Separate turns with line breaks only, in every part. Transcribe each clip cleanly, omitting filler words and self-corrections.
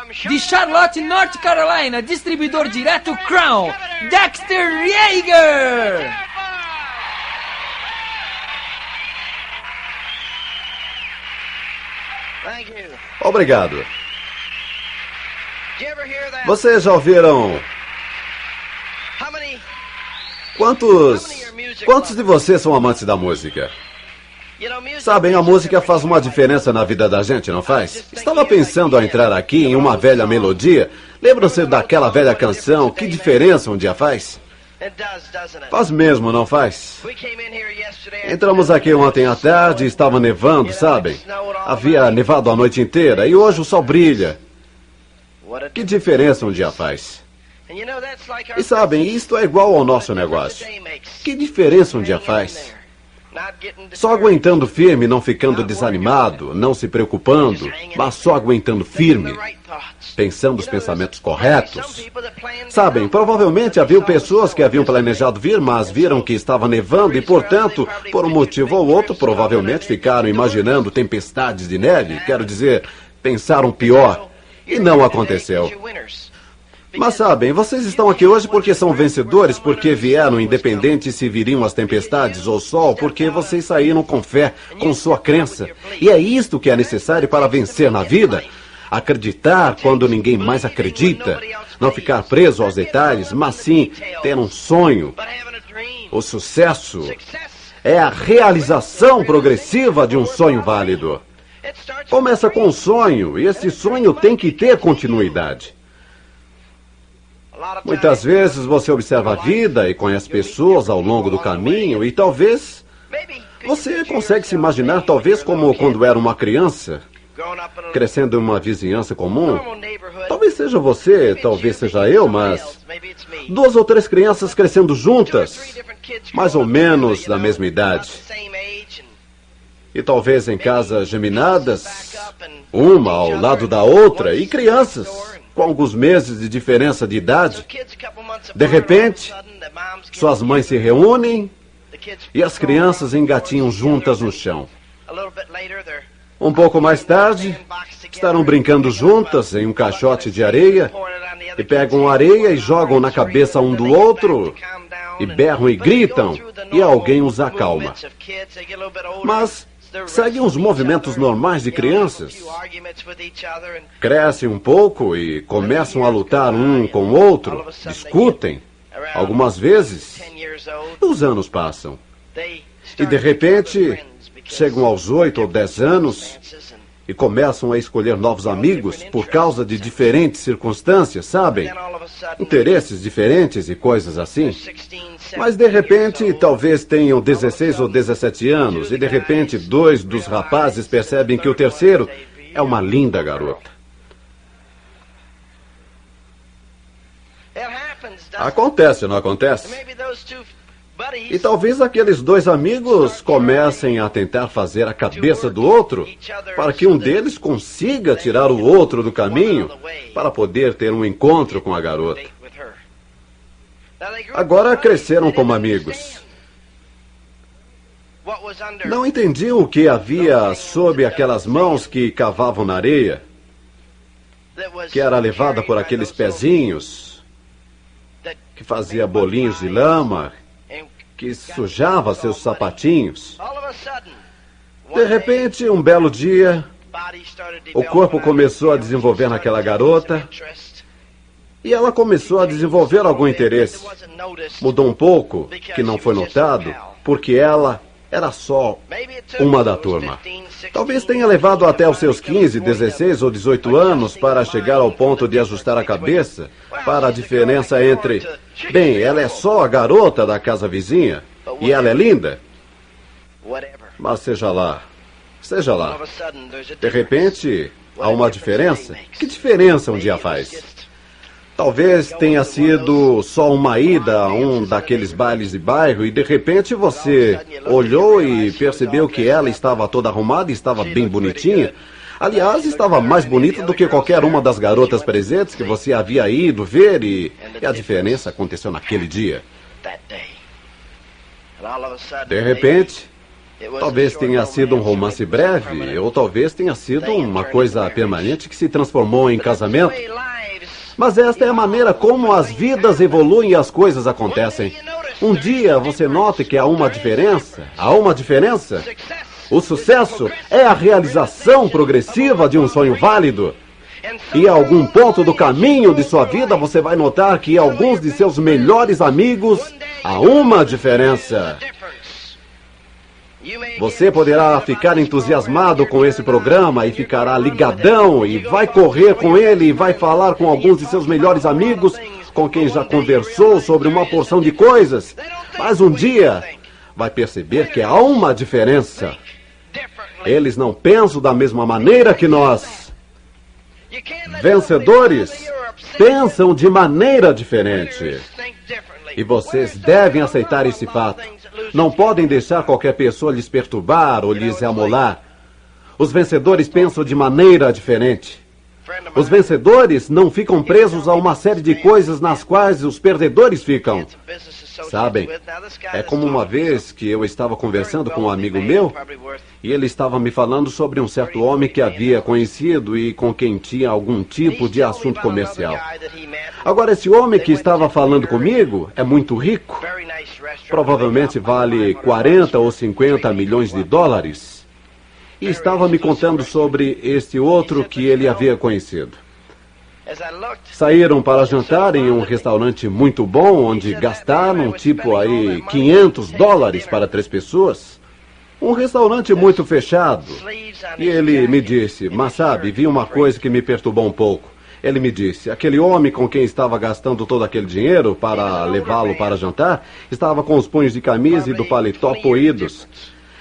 De Charlotte, North Carolina, distribuidor direto Crown, Dexter Yeager.
Obrigado. Vocês já ouviram? Quantos de vocês são amantes da música? Sabem, a música faz uma diferença na vida da gente, não faz? Estava pensando ao entrar aqui em uma velha melodia. Lembram-se daquela velha canção, Que Diferença um Dia Faz? Faz mesmo, não faz? Entramos aqui ontem à tarde e estava nevando, sabem? Havia nevado a noite inteira e hoje o sol brilha. Que diferença um dia faz? E sabem, isto é igual ao nosso negócio. Que diferença um dia faz? Só aguentando firme, não ficando desanimado, não se preocupando, mas só aguentando firme, pensando os pensamentos corretos. Sabem, provavelmente havia pessoas que haviam planejado vir, mas viram que estava nevando e, portanto, por um motivo ou outro, provavelmente ficaram imaginando tempestades de neve. Quero dizer, pensaram pior. E não aconteceu. Mas sabem, vocês estão aqui hoje porque são vencedores, porque vieram independente se viriam as tempestades ou sol, porque vocês saíram com fé, com sua crença. E é isto que é necessário para vencer na vida. Acreditar quando ninguém mais acredita. Não ficar preso aos detalhes, mas sim ter um sonho. O sucesso é a realização progressiva de um sonho válido. Começa com um sonho, e esse sonho tem que ter continuidade. Muitas vezes você observa a vida e conhece pessoas ao longo do caminho e talvez você consegue se imaginar talvez como quando era uma criança, crescendo em uma vizinhança comum. Talvez seja você, talvez seja eu, mas 2 ou 3 crianças crescendo juntas, mais ou menos da mesma idade. E talvez em casas geminadas, uma ao lado da outra, e crianças com alguns meses de diferença de idade. De repente, suas mães se reúnem e as crianças engatinham juntas no chão. Um pouco mais tarde, estarão brincando juntas em um caixote de areia e pegam areia e jogam na cabeça um do outro e berram e gritam e alguém os acalma. Mas seguem os movimentos normais de crianças. Crescem um pouco e começam a lutar um com o outro, discutem, algumas vezes. Os anos passam. E de repente, chegam aos 8 ou 10 anos e começam a escolher novos amigos por causa de diferentes circunstâncias, sabem? Interesses diferentes e coisas assim. Mas de repente, talvez tenham 16 ou 17 anos e de repente 2 dos rapazes percebem que o terceiro é uma linda garota. Acontece, não acontece? E talvez aqueles 2 amigos comecem a tentar fazer a cabeça do outro para que um deles consiga tirar o outro do caminho para poder ter um encontro com a garota. Agora cresceram como amigos. Não entendiam o que havia sob aquelas mãos que cavavam na areia, que era levada por aqueles pezinhos, que fazia bolinhos de lama, que sujava seus sapatinhos. De repente, um belo dia, o corpo começou a desenvolver naquela garota e ela começou a desenvolver algum interesse. Mudou um pouco, que não foi notado, porque ela era só uma da turma. Talvez tenha levado até os seus 15, 16 ou 18 anos para chegar ao ponto de ajustar a cabeça para a diferença entre, bem, ela é só a garota da casa vizinha e ela é linda. Mas seja lá. De repente, há uma diferença. Que diferença um dia faz? Talvez tenha sido só uma ida a um daqueles bailes de bairro e de repente você olhou e percebeu que ela estava toda arrumada e estava bem bonitinha. Aliás, estava mais bonita do que qualquer uma das garotas presentes que você havia ido ver e a diferença aconteceu naquele dia. De repente, Talvez tenha sido um romance breve, ou talvez tenha sido uma coisa permanente que se transformou em casamento. Mas esta é a maneira como as vidas evoluem e as coisas acontecem. Um dia você nota que há uma diferença. Há uma diferença. O sucesso é a realização progressiva de um sonho válido. E a algum ponto do caminho de sua vida você vai notar que alguns de seus melhores amigos há uma diferença. Você poderá ficar entusiasmado com esse programa e ficará ligadão e vai correr com ele e vai falar com alguns de seus melhores amigos com quem já conversou sobre uma porção de coisas. Mas um dia vai perceber que há uma diferença. Eles não pensam da mesma maneira que nós. Vencedores pensam de maneira diferente. E vocês devem aceitar esse fato. Não podem deixar qualquer pessoa lhes perturbar ou lhes amolar. Os vencedores pensam de maneira diferente. Os vencedores não ficam presos a uma série de coisas nas quais os perdedores ficam. Sabem, é como uma vez que eu estava conversando com um amigo meu e ele estava me falando sobre um certo homem que havia conhecido e com quem tinha algum tipo de assunto comercial. Agora, esse homem que estava falando comigo é muito rico. Provavelmente vale 40 ou 50 milhões de dólares. E estava me contando sobre este outro que ele havia conhecido. Saíram para jantar em um restaurante muito bom, onde gastaram tipo aí 500 dólares para 3 pessoas. Um restaurante muito fechado. E ele me disse, mas sabe, vi uma coisa que me perturbou um pouco. Ele me disse, aquele homem com quem estava gastando todo aquele dinheiro para levá-lo para jantar, estava com os punhos de camisa e do paletó poídos.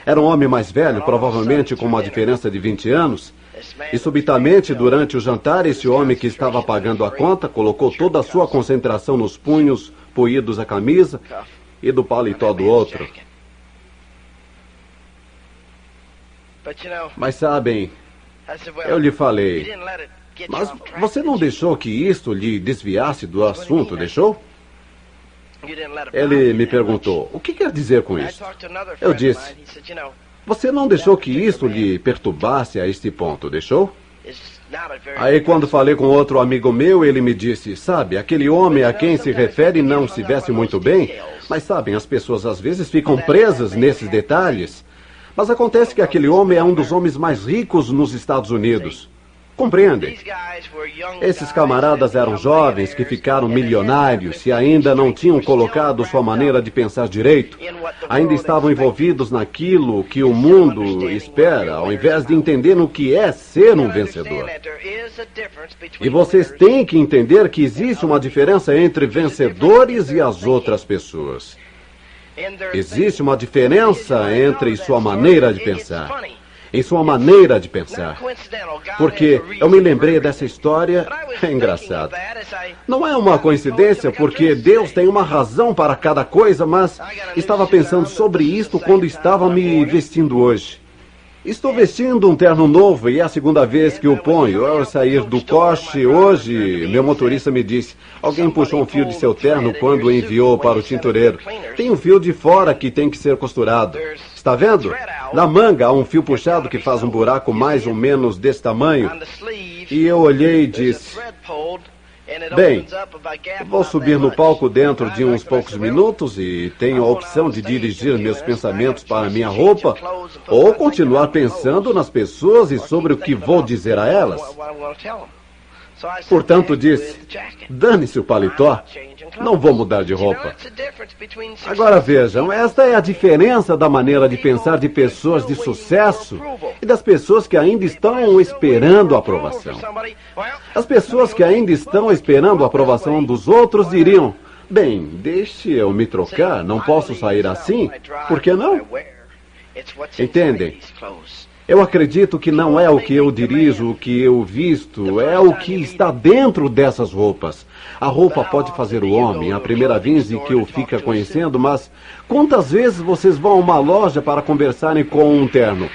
Era um homem mais velho, provavelmente com uma diferença de 20 anos. E subitamente, durante o jantar, esse homem que estava pagando a conta colocou toda a sua concentração nos punhos poídos da camisa e do paletó do outro. Mas sabem, eu lhe falei, mas você não deixou que isto lhe desviasse do assunto, deixou? Ele me perguntou, o que quer dizer com isso? Eu disse, você não deixou que isto lhe perturbasse a este ponto, deixou? Aí quando falei com outro amigo meu, ele me disse, sabe, aquele homem a quem se refere não se veste muito bem, mas sabem, as pessoas às vezes ficam presas nesses detalhes. Mas acontece que aquele homem é um dos homens mais ricos nos Estados Unidos. Compreendem? Esses camaradas eram jovens que ficaram milionários e ainda não tinham colocado sua maneira de pensar direito. Ainda estavam envolvidos naquilo que o mundo espera, ao invés de entender o que é ser um vencedor. E vocês têm que entender que existe uma diferença entre vencedores e as outras pessoas. Existe uma diferença entre sua maneira de pensar. Em sua maneira de pensar. Porque eu me lembrei dessa história, é engraçado. Não é uma coincidência, porque Deus tem uma razão para cada coisa, mas estava pensando sobre isto quando estava me vestindo hoje. Estou vestindo um terno novo e é a segunda vez que o ponho. Ao sair do coche hoje, meu motorista me disse, alguém puxou um fio de seu terno quando o enviou para o tintureiro. Tem um fio de fora que tem que ser costurado. Está vendo? Na manga há um fio puxado que faz um buraco mais ou menos desse tamanho. E eu olhei e disse, bem, vou subir no palco dentro de uns poucos minutos e tenho a opção de dirigir meus pensamentos para minha roupa ou continuar pensando nas pessoas e sobre o que vou dizer a elas. Portanto, disse, dane-se o paletó, não vou mudar de roupa. Agora vejam, esta é a diferença da maneira de pensar de pessoas de sucesso e das pessoas que ainda estão esperando a aprovação. As pessoas que ainda estão esperando a aprovação dos outros diriam, bem, deixe eu me trocar, não posso sair assim, por que não? Entendem? Eu acredito que não é o que eu dirijo, o que eu visto, é o que está dentro dessas roupas. A roupa pode fazer o homem, a primeira vez que o fica conhecendo, mas quantas vezes vocês vão a uma loja para conversarem com um terno?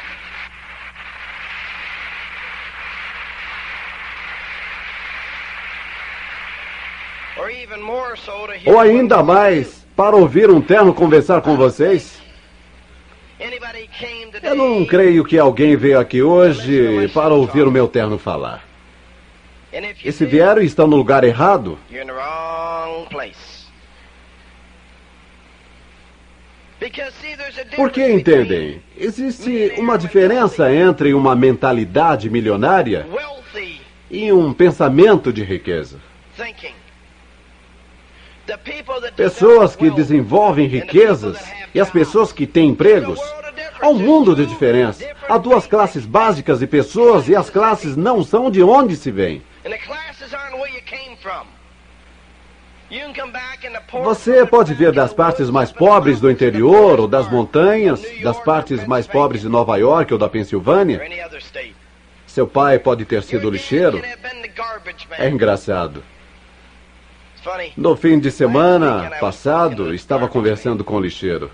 Ou ainda mais, para ouvir um terno conversar com vocês? Eu não creio que alguém veio aqui hoje para ouvir o meu terno falar. E se vieram e estão no lugar errado, porque entendem, existe uma diferença entre uma mentalidade milionária e um pensamento de riqueza. Pessoas que desenvolvem riquezas e as pessoas que têm empregos, há um mundo de diferença. Há duas classes básicas de pessoas e as classes não são de onde se vêm. Você pode vir das partes mais pobres do interior ou das montanhas, das partes mais pobres de Nova York ou da Pensilvânia. Seu pai pode ter sido lixeiro. É engraçado. No fim de semana passado, estava conversando com o lixeiro.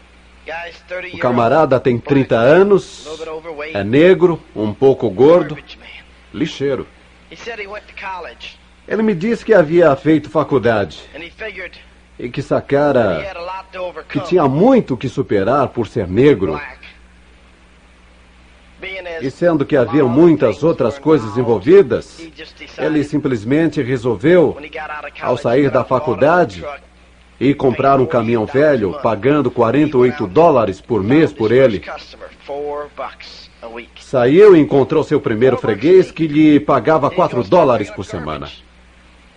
O camarada tem 30 anos, é negro, um pouco gordo, lixeiro. Ele me disse que havia feito faculdade e que sacara que tinha muito que superar por ser negro. E sendo que haviam muitas outras coisas envolvidas, ele simplesmente resolveu, ao sair da faculdade, ir comprar um caminhão velho, pagando $48 por mês por ele. Saiu e encontrou seu primeiro freguês que lhe pagava $4 por semana.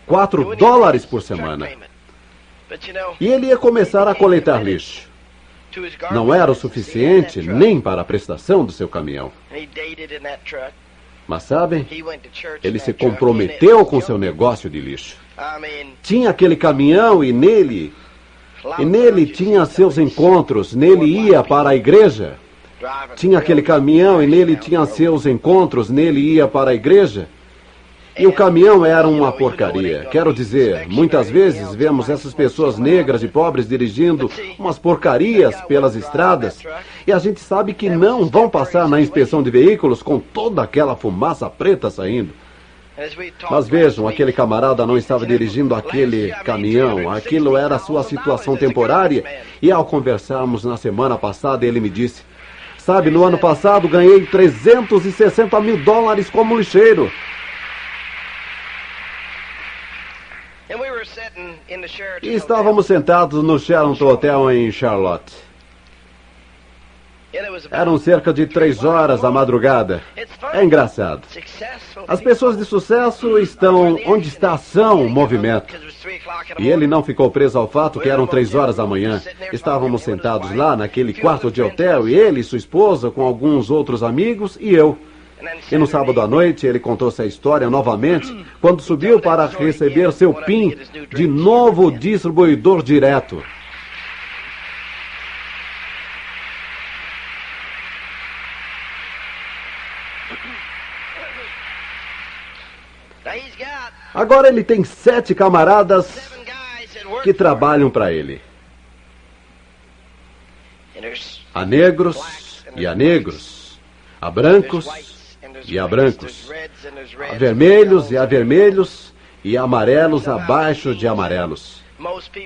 $4 por semana. E ele ia começar a coletar lixo. Não era o suficiente nem para a prestação do seu caminhão. Mas sabem, ele se comprometeu com seu negócio de lixo. Tinha aquele caminhão e nele tinha seus encontros, nele ia para a igreja. Tinha aquele caminhão e nele tinha seus encontros, nele ia para a igreja. E o caminhão era uma porcaria. Quero dizer, muitas vezes vemos essas pessoas negras e pobres dirigindo umas porcarias pelas estradas e a gente sabe que não vão passar na inspeção de veículos com toda aquela fumaça preta saindo. Mas vejam, aquele camarada não estava dirigindo aquele caminhão. Aquilo era a sua situação temporária. E ao conversarmos na semana passada, ele me disse: sabe, no ano passado ganhei $360 mil como lixeiro. E estávamos sentados no Sheraton Hotel em Charlotte. Eram cerca de 3 horas da madrugada. É engraçado. As pessoas de sucesso estão onde está a ação, o movimento. E ele não ficou preso ao fato que eram 3 horas da manhã. Estávamos sentados lá naquele quarto de hotel, e ele e sua esposa, com alguns outros amigos, e eu. E no sábado à noite ele contou essa história novamente quando subiu para receber seu PIN de novo distribuidor direto. Agora ele tem 7 camaradas que trabalham para ele. Há negros e há negros. Há brancos e há brancos. Há vermelhos e há vermelhos. E amarelos abaixo de amarelos.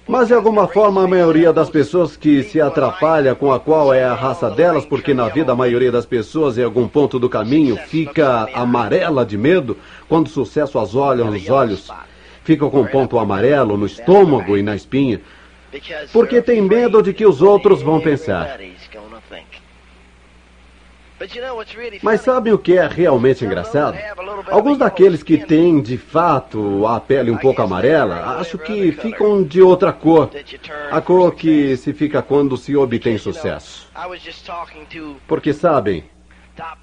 Mas de alguma forma a maioria das pessoas que se atrapalha com a qual é a raça delas, porque na vida a maioria das pessoas em algum ponto do caminho fica amarela de medo, quando o sucesso as olha nos olhos, fica com um ponto amarelo no estômago e na espinha, porque tem medo de que os outros vão pensar. Mas sabem o que é realmente engraçado? Alguns daqueles que têm, de fato, a pele um pouco amarela, acho que ficam de outra cor. A cor que se fica quando se obtém sucesso. Porque, sabem,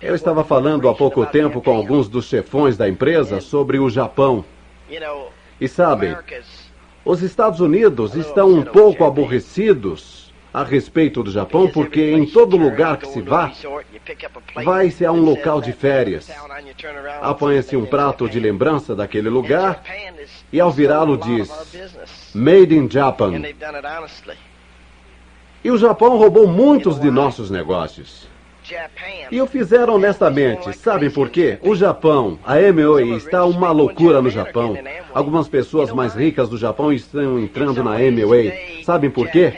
eu estava falando há pouco tempo com alguns dos chefões da empresa sobre o Japão. E sabem, os Estados Unidos estão um pouco aborrecidos a respeito do Japão, porque em todo lugar que se vai-se a um local de férias. Apanha-se um prato de lembrança daquele lugar e ao virá-lo diz Made in Japan. E o Japão roubou muitos de nossos negócios. E o fizeram honestamente. Sabem por quê? O Japão, a Amway, está uma loucura no Japão. Algumas pessoas mais ricas do Japão estão entrando na Amway. Sabem por quê?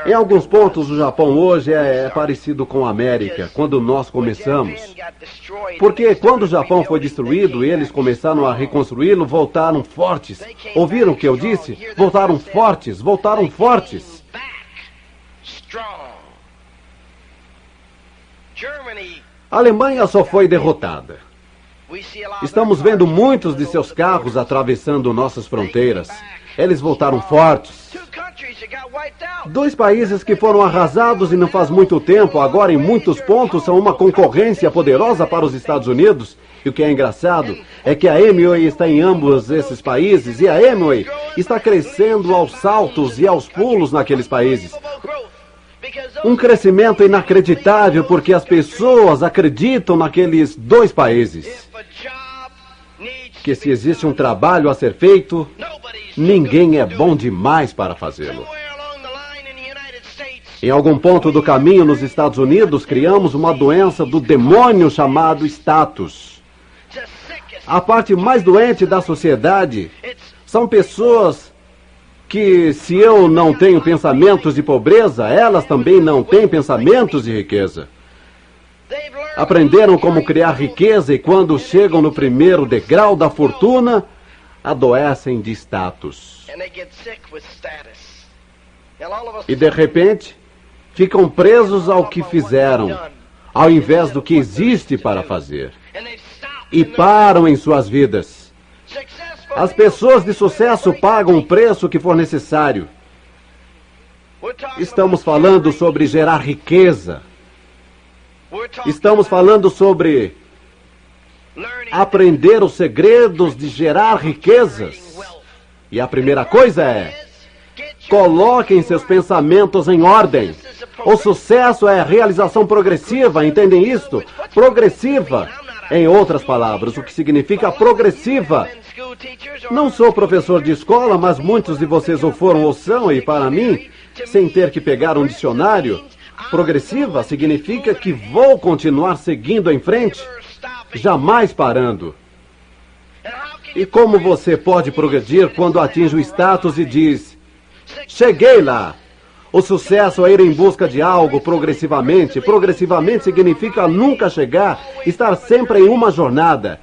Em alguns pontos, o Japão hoje é parecido com a América, quando nós começamos. Porque quando o Japão foi destruído e eles começaram a reconstruí-lo, voltaram fortes. Ouviram o que eu disse? Voltaram fortes, voltaram fortes. A Alemanha só foi derrotada. Estamos vendo muitos de seus carros atravessando nossas fronteiras. Eles voltaram fortes. 2 países que foram arrasados e não faz muito tempo, agora em muitos pontos são uma concorrência poderosa para os Estados Unidos. E o que é engraçado é que a Amway está em ambos esses países e a Amway está crescendo aos saltos e aos pulos naqueles países. Um crescimento inacreditável porque as pessoas acreditam naqueles 2 países. Que se existe um trabalho a ser feito, ninguém é bom demais para fazê-lo. Em algum ponto do caminho nos Estados Unidos, criamos uma doença do demônio chamado status. A parte mais doente da sociedade são pessoas que, se eu não tenho pensamentos de pobreza, elas também não têm pensamentos de riqueza. Aprenderam como criar riqueza e quando chegam no primeiro degrau da fortuna, adoecem de status. E de repente, ficam presos ao que fizeram, ao invés do que existe para fazer. E param em suas vidas. As pessoas de sucesso pagam o preço que for necessário. Estamos falando sobre gerar riqueza. Estamos falando sobre aprender os segredos de gerar riquezas. E a primeira coisa é: coloquem seus pensamentos em ordem. O sucesso é a realização progressiva, entendem isto? Progressiva. Em outras palavras, o que significa progressiva? Não sou professor de escola, mas muitos de vocês o foram ou são, e para mim, sem ter que pegar um dicionário, progressiva significa que vou continuar seguindo em frente, jamais parando. E como você pode progredir quando atinge o status e diz: cheguei lá? O sucesso é ir em busca de algo progressivamente. Progressivamente significa nunca chegar, estar sempre em uma jornada.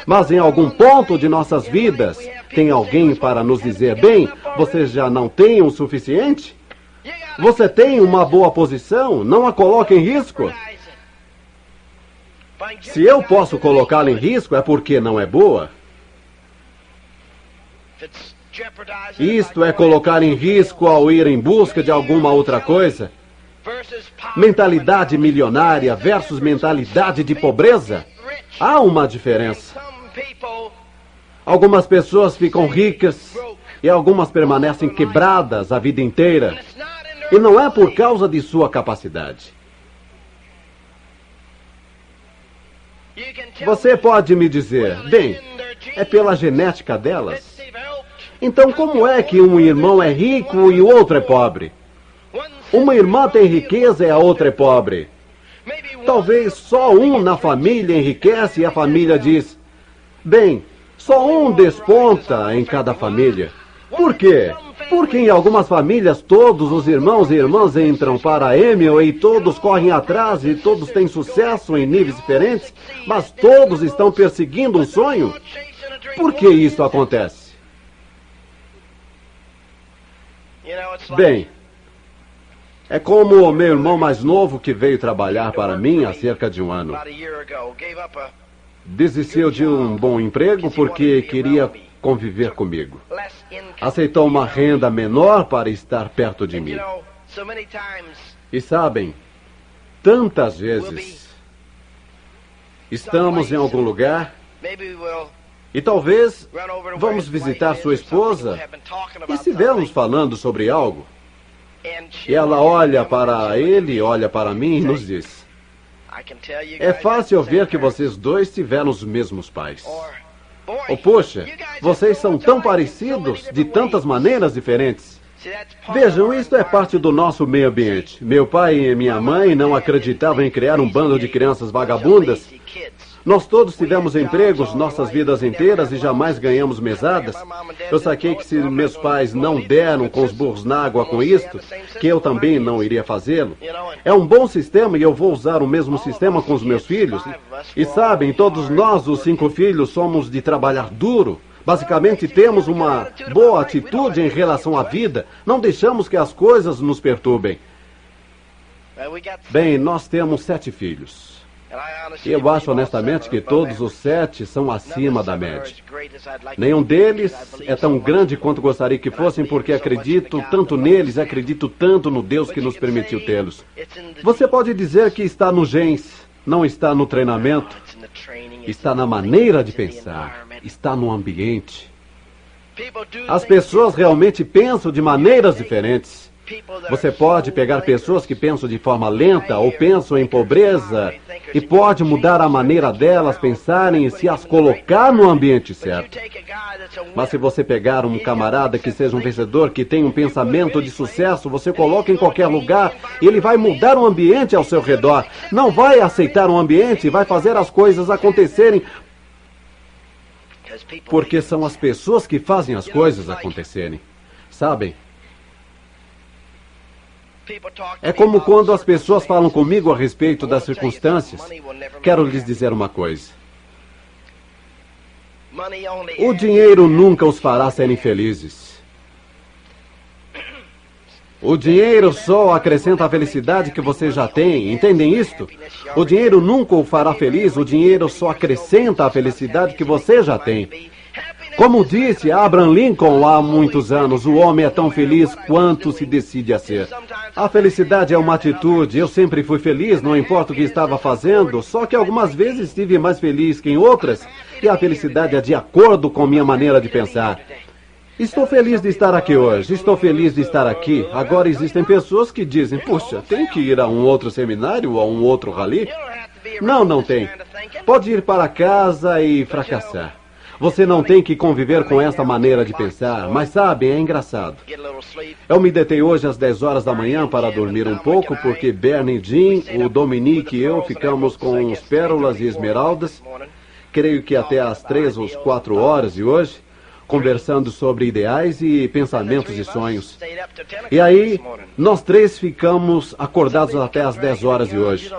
Mas em algum ponto de nossas vidas, tem alguém para nos dizer: bem, você já não tem o suficiente? Você tem uma boa posição? Não a coloque em risco. Se eu posso colocá-la em risco, é porque não é boa. Isto é colocar em risco ao ir em busca de alguma outra coisa. Mentalidade milionária versus mentalidade de pobreza. Há uma diferença. Algumas pessoas ficam ricas e algumas permanecem quebradas a vida inteira. E não é por causa de sua capacidade. Você pode me dizer: bem, é pela genética delas. Então como é que um irmão é rico e o outro é pobre? Uma irmã tem riqueza e a outra é pobre. Talvez só um na família enriquece e a família diz: bem, só um desponta em cada família. Por quê? Porque em algumas famílias todos os irmãos e irmãs entram para a Amway e todos correm atrás e todos têm sucesso em níveis diferentes, mas todos estão perseguindo um sonho. Por que isso acontece? Bem, é como o meu irmão mais novo que veio trabalhar para mim há cerca de um ano. Desistiu de um bom emprego porque queria conviver comigo. Aceitou uma renda menor para estar perto de mim. E sabem, tantas vezes estamos em algum lugar e talvez vamos visitar sua esposa e estivermos falando sobre algo. E ela olha para ele, olha para mim e nos diz: é fácil ver que vocês dois tiveram os mesmos pais. Ou, poxa, vocês são tão parecidos de tantas maneiras diferentes. Vejam, isto é parte do nosso meio ambiente. Meu pai e minha mãe não acreditavam em criar um bando de crianças vagabundas, Nós todos tivemos empregos nossas vidas inteiras e jamais ganhamos mesadas. Eu saquei que se meus pais não deram com os burros na água com isto, que eu também não iria fazê-lo. É um bom sistema e eu vou usar o mesmo sistema com os meus filhos. E sabem, todos nós, os 5 filhos, somos de trabalhar duro. Basicamente, temos uma boa atitude em relação à vida. Não deixamos que as coisas nos perturbem. Bem, nós temos 7 filhos. E eu acho honestamente que todos os 7 são acima da média. Nenhum deles é tão grande quanto gostaria que fossem, porque acredito tanto neles, acredito tanto no Deus que nos permitiu tê-los. Você pode dizer que está nos genes, não está no treinamento, está na maneira de pensar, está no ambiente. As pessoas realmente pensam de maneiras diferentes. Você pode pegar pessoas que pensam de forma lenta ou pensam em pobreza e pode mudar a maneira delas pensarem e se as colocar no ambiente certo. Mas se você pegar um camarada que seja um vencedor, que tem um pensamento de sucesso, você coloca em qualquer lugar e ele vai mudar o ambiente ao seu redor. Não vai aceitar um ambiente e vai fazer as coisas acontecerem. Porque são as pessoas que fazem as coisas acontecerem. Sabem? É como quando as pessoas falam comigo a respeito das circunstâncias. Quero lhes dizer uma coisa. O dinheiro nunca os fará serem felizes. O dinheiro só acrescenta a felicidade que você já tem. Entendem isto? O dinheiro nunca o fará feliz. O dinheiro só acrescenta a felicidade que você já tem. Como disse Abraham Lincoln há muitos anos, o homem é tão feliz quanto se decide a ser. A felicidade é uma atitude. Eu sempre fui feliz, não importa o que estava fazendo, só que algumas vezes estive mais feliz que em outras, e a felicidade é de acordo com minha maneira de pensar. Estou feliz de estar aqui hoje, estou feliz de estar aqui. Agora existem pessoas que dizem, puxa, tem que ir a um outro seminário ou a um outro rally? Não, não tem. Pode ir para casa e fracassar. Você não tem que conviver com esta maneira de pensar, mas sabem, é engraçado. Eu me deitei hoje às 10 horas da manhã para dormir um pouco, porque Bernie, Jim, o Dominique e eu ficamos com os pérolas e esmeraldas, creio que até às 3 ou 4 horas de hoje, conversando sobre ideais e pensamentos e sonhos. E aí, nós 3 ficamos acordados até às 10 horas de hoje.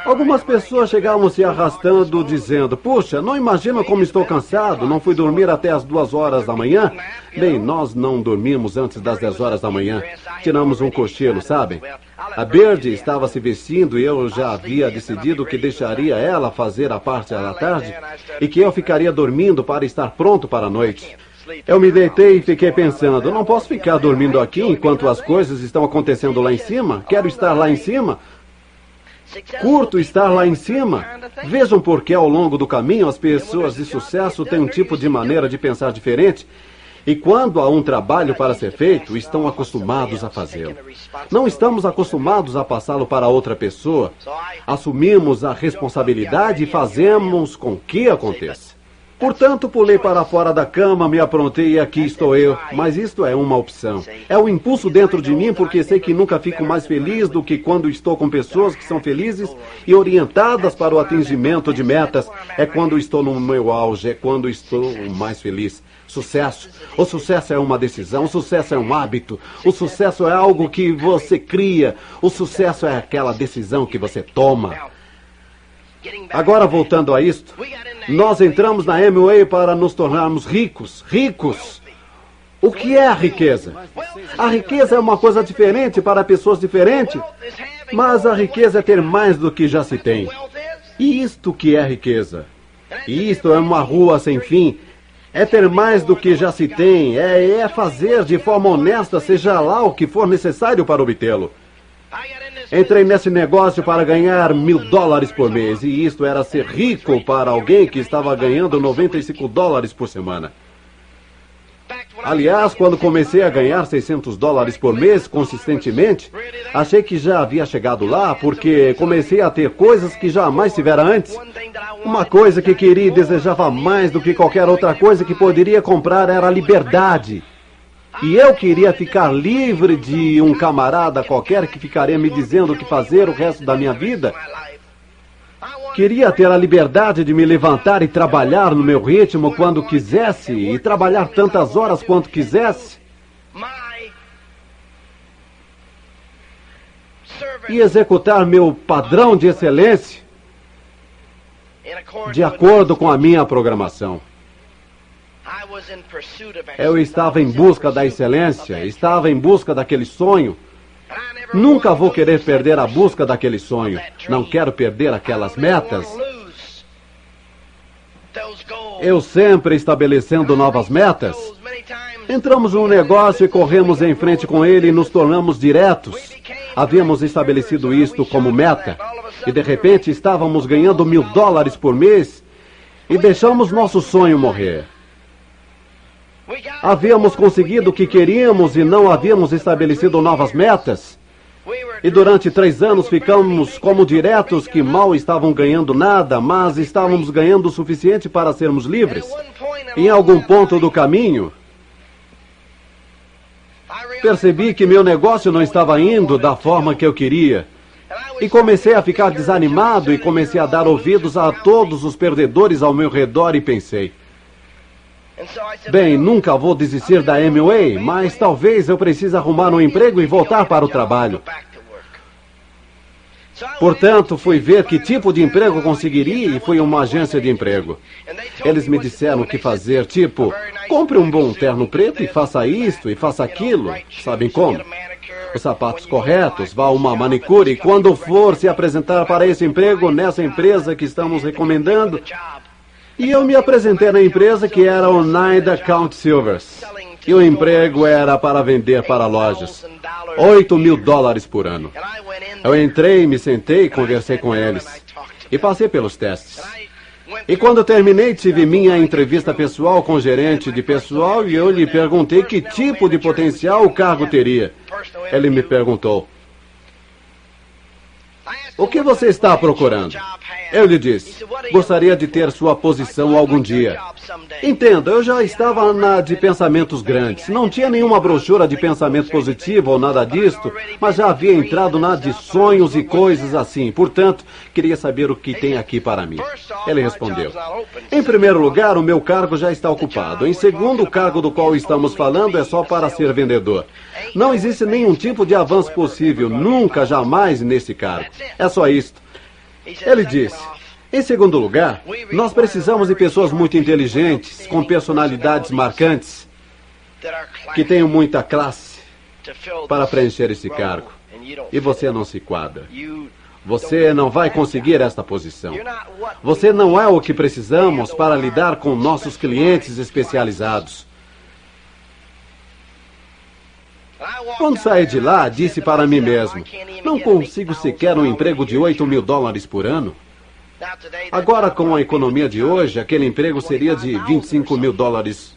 Algumas pessoas chegavam se arrastando, dizendo, puxa, não imagina como estou cansado, não fui dormir até às 2 horas da manhã. Bem, nós não dormimos antes das 10 horas da manhã. Tiramos um cochilo, sabem? A Bird estava se vestindo e eu já havia decidido que deixaria ela fazer a parte da tarde e que eu ficaria dormindo para estar pronto para a noite. Eu me deitei e fiquei pensando, não posso ficar dormindo aqui enquanto as coisas estão acontecendo lá em cima. Quero estar lá em cima. Curto estar lá em cima. Vejam porque ao longo do caminho as pessoas de sucesso têm um tipo de maneira de pensar diferente. E quando há um trabalho para ser feito, estão acostumados a fazê-lo. Não estamos acostumados a passá-lo para outra pessoa. Assumimos a responsabilidade e fazemos com que aconteça. Portanto, pulei para fora da cama, me aprontei e aqui estou eu. Mas isto é uma opção. É um impulso dentro de mim porque sei que nunca fico mais feliz do que quando estou com pessoas que são felizes e orientadas para o atingimento de metas. É quando estou no meu auge, é quando estou mais feliz. Sucesso. O sucesso é uma decisão, o sucesso é um hábito, o sucesso é algo que você cria, o sucesso é aquela decisão que você toma. Agora, voltando a isto, nós entramos na Amway para nos tornarmos ricos. Ricos! O que é a riqueza? A riqueza é uma coisa diferente para pessoas diferentes, mas a riqueza é ter mais do que já se tem. E isto que é riqueza? E isto é uma rua sem fim. É ter mais do que já se tem, é fazer de forma honesta, seja lá o que for necessário para obtê-lo. Entrei nesse negócio para ganhar $1.000 por mês, e isto era ser rico para alguém que estava ganhando $95 por semana. Aliás, quando comecei a ganhar $600 por mês consistentemente, achei que já havia chegado lá, porque comecei a ter coisas que jamais tivera antes. Uma coisa que queria e desejava mais do que qualquer outra coisa que poderia comprar era a liberdade. E eu queria ficar livre de um camarada qualquer que ficaria me dizendo o que fazer o resto da minha vida. Queria ter a liberdade de me levantar e trabalhar no meu ritmo quando quisesse, e trabalhar tantas horas quanto quisesse. E executar meu padrão de excelência de acordo com a minha programação. Eu estava em busca da excelência, estava em busca daquele sonho. Nunca vou querer perder a busca daquele sonho. Não quero perder aquelas metas. Eu sempre estabelecendo novas metas. Entramos num negócio e corremos em frente com ele e nos tornamos diretos. Havíamos estabelecido isto como meta. E de repente estávamos ganhando $1.000 por mês e deixamos nosso sonho morrer. Havíamos conseguido o que queríamos e não havíamos estabelecido novas metas. E durante 3 anos ficamos como diretos que mal estavam ganhando nada, mas estávamos ganhando o suficiente para sermos livres. Em algum ponto do caminho, percebi que meu negócio não estava indo da forma que eu queria. E comecei a ficar desanimado e comecei a dar ouvidos a todos os perdedores ao meu redor e pensei: bem, nunca vou desistir da Amway, mas talvez eu precise arrumar um emprego e voltar para o trabalho. Portanto, fui ver que tipo de emprego conseguiria e fui a uma agência de emprego. Eles me disseram o que fazer, tipo, compre um bom terno preto e faça isto e faça aquilo. Sabem como? Os sapatos corretos, vá a uma manicure e quando for se apresentar para esse emprego nessa empresa que estamos recomendando. E eu me apresentei na empresa que era o Oneida County Silvers. E o emprego era para vender para lojas. $8.000 por ano. Eu entrei, me sentei e conversei com eles. E passei pelos testes. E quando terminei, tive minha entrevista pessoal com o gerente de pessoal e eu lhe perguntei que tipo de potencial o cargo teria. Ele me perguntou: o que você está procurando? Eu lhe disse: gostaria de ter sua posição algum dia. Entenda, eu já estava na de pensamentos grandes. Não tinha nenhuma brochura de pensamento positivo ou nada disto, mas já havia entrado na de sonhos e coisas assim. Portanto, queria saber o que tem aqui para mim. Ele respondeu: em primeiro lugar, o meu cargo já está ocupado. Em segundo, o cargo do qual estamos falando é só para ser vendedor. Não existe nenhum tipo de avanço possível, nunca, jamais nesse cargo. É só isto. Ele disse: em segundo lugar, nós precisamos de pessoas muito inteligentes, com personalidades marcantes, que tenham muita classe para preencher esse cargo. E você não se quadra. Você não vai conseguir esta posição. Você não é o que precisamos para lidar com nossos clientes especializados. Quando saí de lá, disse para mim mesmo: não consigo sequer um emprego de $8.000 por ano. Agora, com a economia de hoje, aquele emprego seria de $25.000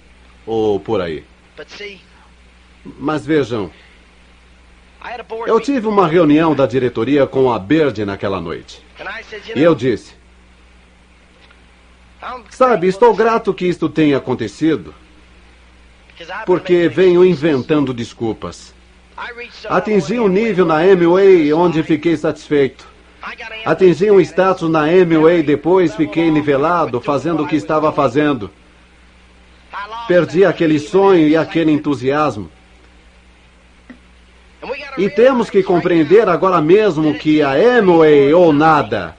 ou por aí. Mas vejam, eu tive uma reunião da diretoria com a Bird naquela noite. E eu disse: sabe, estou grato que isto tenha acontecido, porque venho inventando desculpas. Atingi um nível na Amway onde fiquei satisfeito. Atingi um status na Amway, depois fiquei nivelado, fazendo o que estava fazendo. Perdi aquele sonho e aquele entusiasmo. E temos que compreender agora mesmo que a Amway ou nada.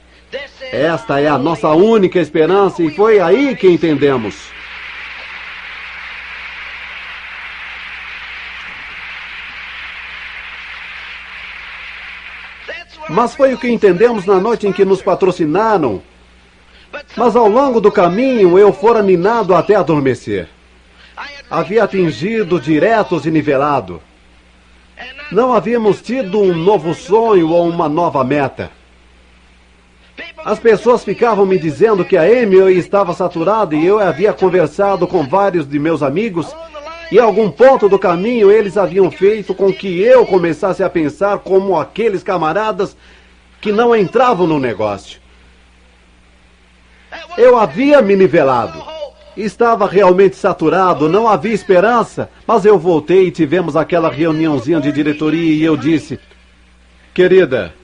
Esta é a nossa única esperança e foi aí que entendemos. Mas foi o que entendemos na noite em que nos patrocinaram. Mas ao longo do caminho eu fora minado até adormecer. Havia atingido diretos e nivelado. Não havíamos tido um novo sonho ou uma nova meta. As pessoas ficavam me dizendo que a Amway estava saturada e eu havia conversado com vários de meus amigos. E a algum ponto do caminho eles haviam feito com que eu começasse a pensar como aqueles camaradas que não entravam no negócio. Eu havia me nivelado. Estava realmente saturado, não havia esperança. Mas eu voltei e tivemos aquela reuniãozinha de diretoria e eu disse: querida,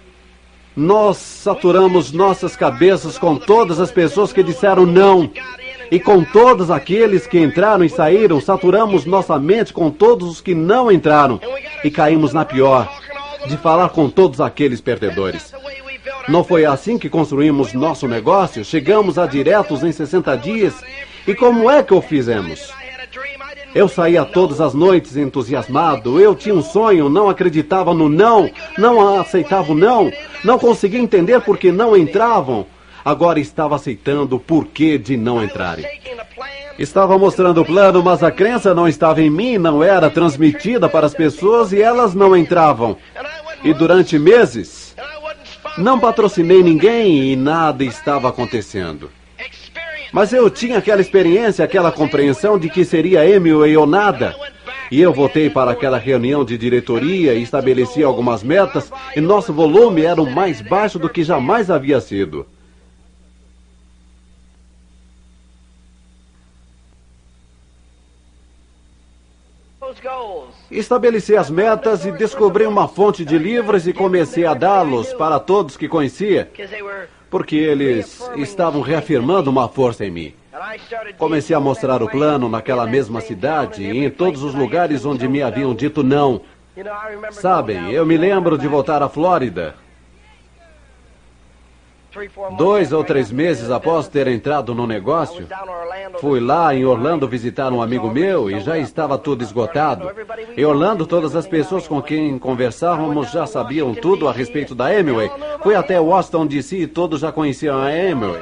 Nós saturamos nossas cabeças com todas as pessoas que disseram não. E com todos aqueles que entraram e saíram, saturamos nossa mente com todos os que não entraram. E caímos na pior, de falar com todos aqueles perdedores. Não foi assim que construímos nosso negócio? Chegamos a diretos em 60 dias. E como é que o fizemos? Eu saía todas as noites entusiasmado. Eu tinha um sonho, não acreditava no não, não aceitava o não conseguia entender por que não entravam. Agora estava aceitando o porquê de não entrarem. Estava mostrando o plano, mas a crença não estava em mim, não era transmitida para as pessoas e elas não entravam. E durante meses, não patrocinei ninguém e nada estava acontecendo. Mas eu tinha aquela experiência, aquela compreensão de que seria Amway ou nada. E eu voltei para aquela reunião de diretoria e estabeleci algumas metas e nosso volume era o mais baixo do que jamais havia sido. Estabeleci as metas e descobri uma fonte de livros e comecei a dá-los para todos que conhecia, porque eles estavam reafirmando uma força em mim. Comecei a mostrar o plano naquela mesma cidade e em todos os lugares onde me haviam dito não. Sabem, eu me lembro de voltar à Flórida 2 ou 3 meses após ter entrado no negócio. Fui lá em Orlando visitar um amigo meu e já estava tudo esgotado. Em Orlando, todas as pessoas com quem conversávamos já sabiam tudo a respeito da Amway. Fui até Washington, D.C. e todos já conheciam a Amway.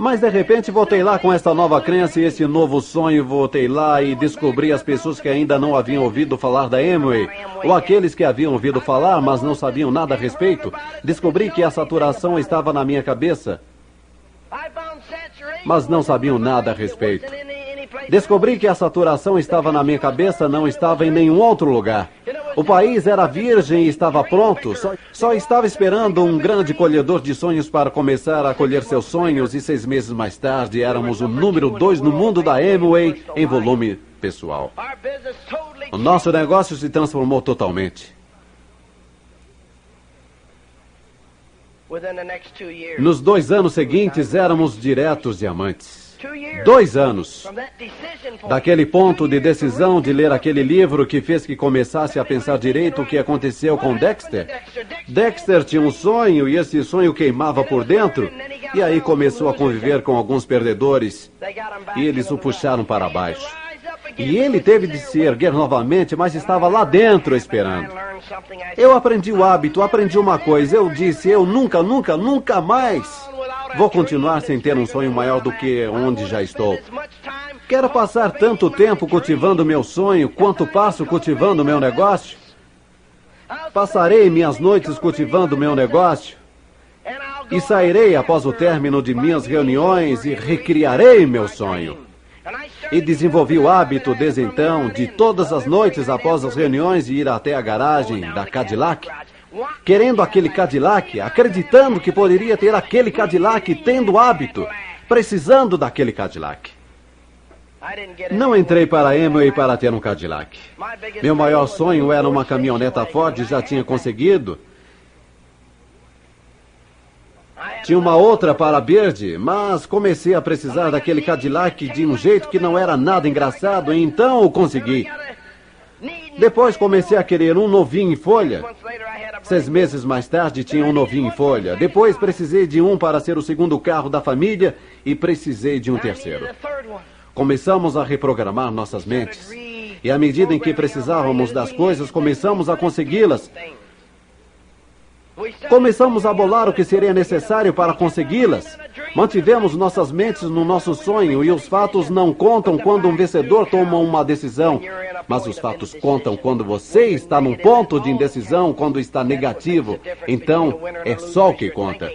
Mas de repente voltei lá com esta nova crença e esse novo sonho. Voltei lá e descobri as pessoas que ainda não haviam ouvido falar da Amway, ou aqueles que haviam ouvido falar, mas não sabiam nada a respeito. Descobri que a saturação estava na minha cabeça, mas não sabiam nada a respeito. Descobri que a saturação estava na minha cabeça, não estava em nenhum outro lugar. O país era virgem e estava pronto, só estava esperando um grande colhedor de sonhos para começar a colher seus sonhos e 6 meses mais tarde éramos o número 2 no mundo da Amway em volume pessoal. O nosso negócio se transformou totalmente. Nos 2 anos seguintes éramos diretos diamantes. 2 anos. Daquele ponto de decisão de ler aquele livro que fez que começasse a pensar direito o que aconteceu com Dexter. Dexter tinha um sonho e esse sonho queimava por dentro. E aí começou a conviver com alguns perdedores e eles o puxaram para baixo. E ele teve de se erguer novamente, mas estava lá dentro esperando. Eu aprendi o hábito, aprendi uma coisa. Eu disse, eu nunca mais vou continuar sem ter um sonho maior do que onde já estou. Quero passar tanto tempo cultivando meu sonho quanto passo cultivando meu negócio. Passarei minhas noites cultivando meu negócio. E sairei após o término de minhas reuniões e recriarei meu sonho. E desenvolvi o hábito desde então de todas as noites após as reuniões ir até a garagem da Cadillac, querendo aquele Cadillac, acreditando que poderia ter aquele Cadillac, tendo o hábito, precisando daquele Cadillac. Não entrei para a Amway para ter um Cadillac. Meu maior sonho era uma caminhoneta Ford, já tinha conseguido. Tinha uma outra para a Bird, mas comecei a precisar daquele Cadillac de um jeito que não era nada engraçado, e então o consegui. Depois comecei a querer um novinho em folha. 6 meses mais tarde tinha um novinho em folha. Depois precisei de um para ser o segundo carro da família e precisei de um terceiro. Começamos a reprogramar nossas mentes. E à medida em que precisávamos das coisas, começamos a consegui-las. Começamos a bolar o que seria necessário para consegui-las. Mantivemos nossas mentes no nosso sonho e os fatos não contam quando um vencedor toma uma decisão. Mas os fatos contam quando você está num ponto de indecisão, quando está negativo. Então, é só o que conta.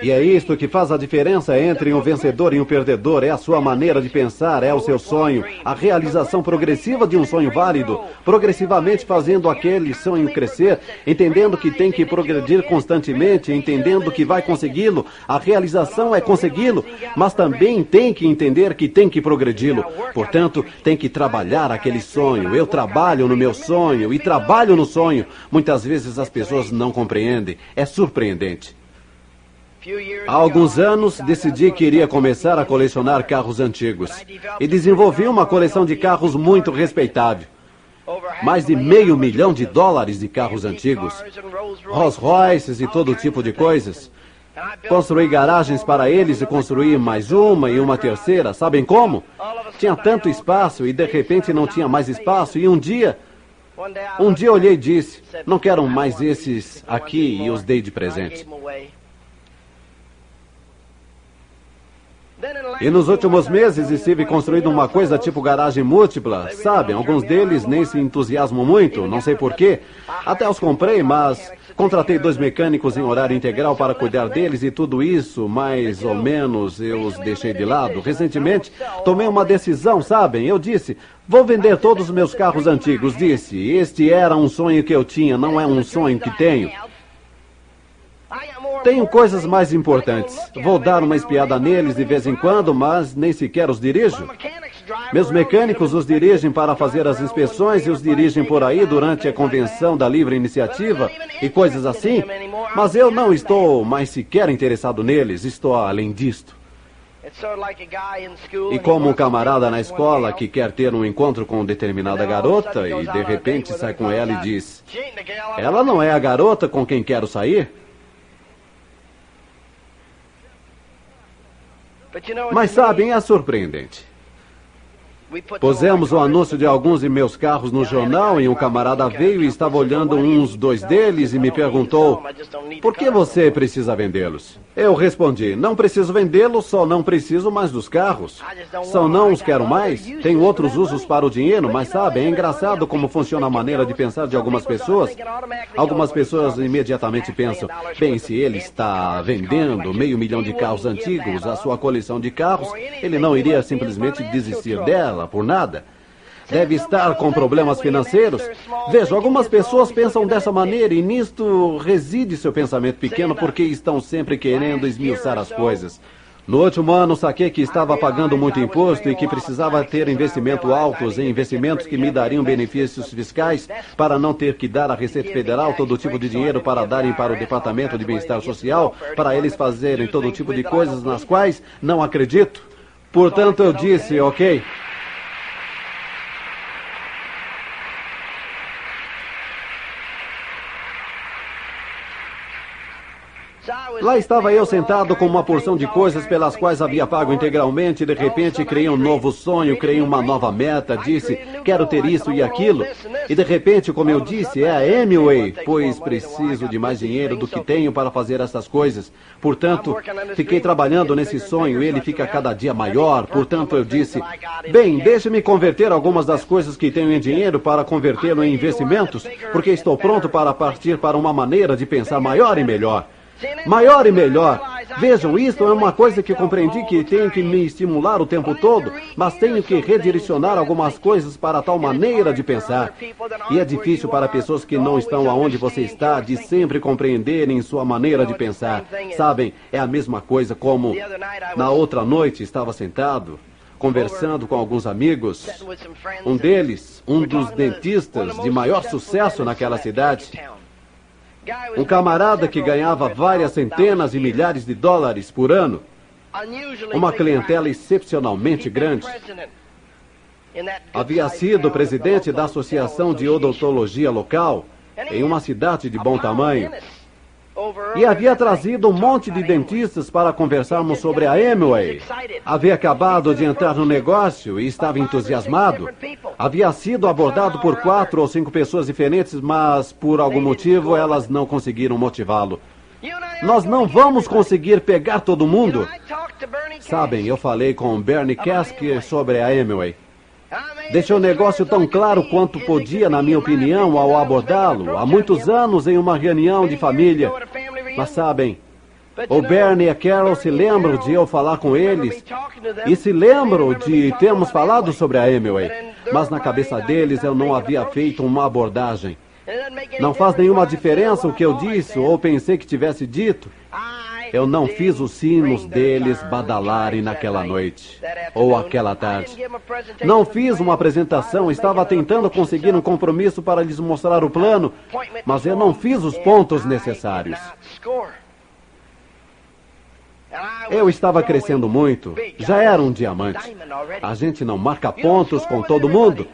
E é isto que faz a diferença entre um vencedor e um perdedor. É a sua maneira de pensar, é o seu sonho. A realização progressiva de um sonho válido. Progressivamente fazendo aquele sonho crescer, entendendo que tem que progredir constantemente, entendendo que vai consegui-lo. A realização é consegui-lo, mas também tem que entender que tem que progredi-lo. Portanto, tem que trabalhar aquele sonho. sonho, eu trabalho no meu sonho e trabalho no sonho. Muitas vezes as pessoas não compreendem. É surpreendente. Há alguns anos, decidi que iria começar a colecionar carros antigos. E desenvolvi uma coleção de carros muito respeitável. Mais de $500 milhão de carros antigos. Rolls Royces e todo tipo de coisas. Construí garagens para eles e construí mais uma e uma terceira. Sabem como? Tinha tanto espaço e de repente não tinha mais espaço. E um dia olhei e disse, não quero mais esses aqui, e os dei de presente. E nos últimos meses estive construindo uma coisa tipo garagem múltipla. Sabem, alguns deles nem se entusiasmam muito, não sei porquê. Até os comprei, mas contratei 2 mecânicos em horário integral para cuidar deles e tudo isso, mais ou menos, eu os deixei de lado. Recentemente, tomei uma decisão, sabem? Eu disse, vou vender todos os meus carros antigos. Disse, este era um sonho que eu tinha, não é um sonho que tenho. Tenho coisas mais importantes. Vou dar uma espiada neles de vez em quando, mas nem sequer os dirijo. Meus mecânicos os dirigem para fazer as inspeções e os dirigem por aí durante a convenção da livre iniciativa e coisas assim. Mas eu não estou mais sequer interessado neles, estou além disto. E como um camarada na escola que quer ter um encontro com determinada garota e de repente sai com ela e diz, ela não é a garota com quem quero sair? Mas sabem, é surpreendente. Pusemos o anúncio de alguns de meus carros no jornal e um camarada veio e estava olhando uns 2 deles e me perguntou, por que você precisa vendê-los? Eu respondi, não preciso vendê-los, só não preciso mais dos carros. Só não os quero mais. Tenho outros usos para o dinheiro, mas sabe, é engraçado como funciona a maneira de pensar de algumas pessoas. Algumas pessoas imediatamente pensam, bem, se ele está vendendo $500 milhão de carros antigos, a sua coleção de carros, ele não iria simplesmente desistir dela por nada. Deve estar com problemas financeiros. Veja, algumas pessoas pensam dessa maneira e nisto reside seu pensamento pequeno porque estão sempre querendo esmiuçar as coisas. No último ano, saquei que estava pagando muito imposto e que precisava ter investimento altos em investimentos que me dariam benefícios fiscais para não ter que dar à Receita Federal todo tipo de dinheiro para darem para o Departamento de Bem-Estar Social, para eles fazerem todo tipo de coisas nas quais não acredito. Portanto, eu disse, ok. Lá estava eu sentado com uma porção de coisas pelas quais havia pago integralmente e de repente criei um novo sonho, criei uma nova meta, disse, quero ter isso e aquilo. E de repente, como eu disse, é a Amway, pois preciso de mais dinheiro do que tenho para fazer essas coisas. Portanto, fiquei trabalhando nesse sonho e ele fica cada dia maior. Portanto, eu disse, bem, deixe-me converter algumas das coisas que tenho em dinheiro para convertê-lo em investimentos, porque estou pronto para partir para uma maneira de pensar maior e melhor. Maior e melhor. Vejam, isto é uma coisa que compreendi que tenho que me estimular o tempo todo, mas tenho que redirecionar algumas coisas para tal maneira de pensar. E é difícil para pessoas que não estão aonde você está de sempre compreenderem sua maneira de pensar. Sabem, é a mesma coisa como na outra noite estava sentado, conversando com alguns amigos. Um deles, um dos dentistas de maior sucesso naquela cidade. Um camarada que ganhava várias centenas e milhares de dólares por ano. Uma clientela excepcionalmente grande. Havia sido presidente da Associação de Odontologia local, em uma cidade de bom tamanho. E havia trazido um monte de dentistas para conversarmos sobre a Amway. Havia acabado de entrar no negócio e estava entusiasmado. Havia sido abordado por 4 ou 5 pessoas diferentes, mas por algum motivo elas não conseguiram motivá-lo. Nós não vamos conseguir pegar todo mundo. Sabem, eu falei com Bernie Casker sobre a Amway. Deixei o negócio tão claro quanto podia, na minha opinião, ao abordá-lo, há muitos anos em uma reunião de família. Mas sabem, o Bernie e a Carol se lembram de eu falar com eles e se lembram de termos falado sobre a Amway. Mas na cabeça deles eu não havia feito uma abordagem. Não faz nenhuma diferença o que eu disse ou pensei que tivesse dito. Eu não fiz os sinos deles badalarem naquela noite, ou aquela tarde. Não fiz uma apresentação, estava tentando conseguir um compromisso para lhes mostrar o plano, mas eu não fiz os pontos necessários. Eu estava crescendo muito, já era um diamante. A gente não marca pontos com todo mundo.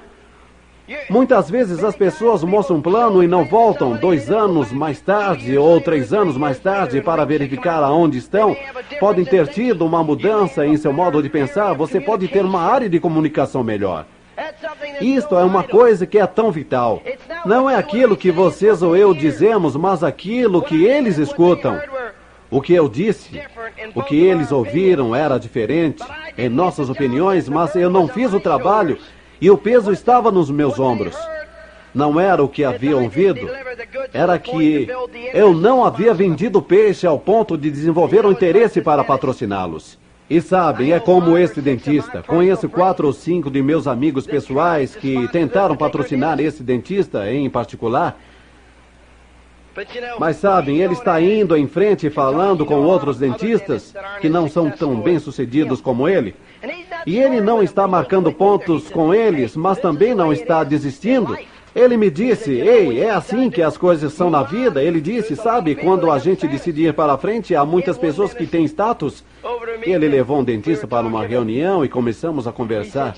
Muitas vezes as pessoas mostram um plano e não voltam 2 anos mais tarde ou 3 anos mais tarde para verificar aonde estão. Podem ter tido uma mudança em seu modo de pensar. Você pode ter uma área de comunicação melhor. Isto é uma coisa que é tão vital. Não é aquilo que vocês ou eu dizemos, mas aquilo que eles escutam. O que eu disse, o que eles ouviram era diferente em nossas opiniões, mas eu não fiz o trabalho. E o peso estava nos meus ombros. Não era o que havia ouvido. Era que eu não havia vendido peixe ao ponto de desenvolver um interesse para patrociná-los. E sabem, é como esse dentista. Conheço 4 ou 5 de meus amigos pessoais que tentaram patrocinar esse dentista em particular. Mas sabem, ele está indo em frente falando com outros dentistas que não são tão bem-sucedidos como ele. E ele não está marcando pontos com eles, mas também não está desistindo. Ele me disse, ei, é assim que as coisas são na vida. Ele disse, sabe, quando a gente decide ir para frente, há muitas pessoas que têm status. Ele levou um dentista para uma reunião e começamos a conversar.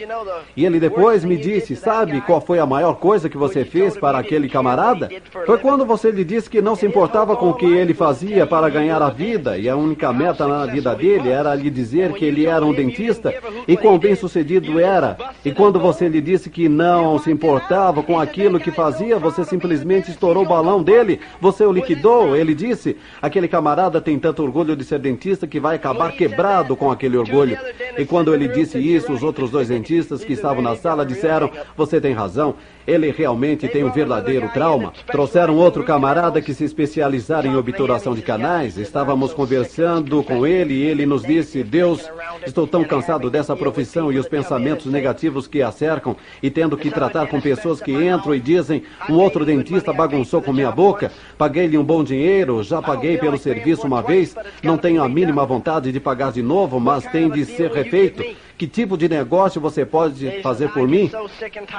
E ele depois me disse, sabe qual foi a maior coisa que você fez para aquele camarada? Foi quando você lhe disse que não se importava com o que ele fazia para ganhar a vida. E a única meta na vida dele era lhe dizer que ele era um dentista e quão bem-sucedido era. E quando você lhe disse que não se importava com aquilo que fazia, você simplesmente estourou o balão dele. Você o liquidou. Ele disse, aquele camarada tem tanto orgulho de ser dentista que vai acabar quebrado com aquele orgulho. E quando ele disse isso, os outros 2 dentistas que estavam na sala disseram, você tem razão, ele realmente tem um verdadeiro trauma. Trouxeram outro camarada que se especializara em obturação de canais. Estávamos conversando com ele e ele nos disse, Deus, estou tão cansado dessa profissão e os pensamentos negativos que a cercam e tendo que tratar com pessoas que entram e dizem, um outro dentista bagunçou com minha boca, paguei-lhe um bom dinheiro, já paguei pelo serviço uma vez, não tenho a mínima vontade de pagar de novo, mas tem de ser refeito. Que tipo de negócio você pode fazer por mim?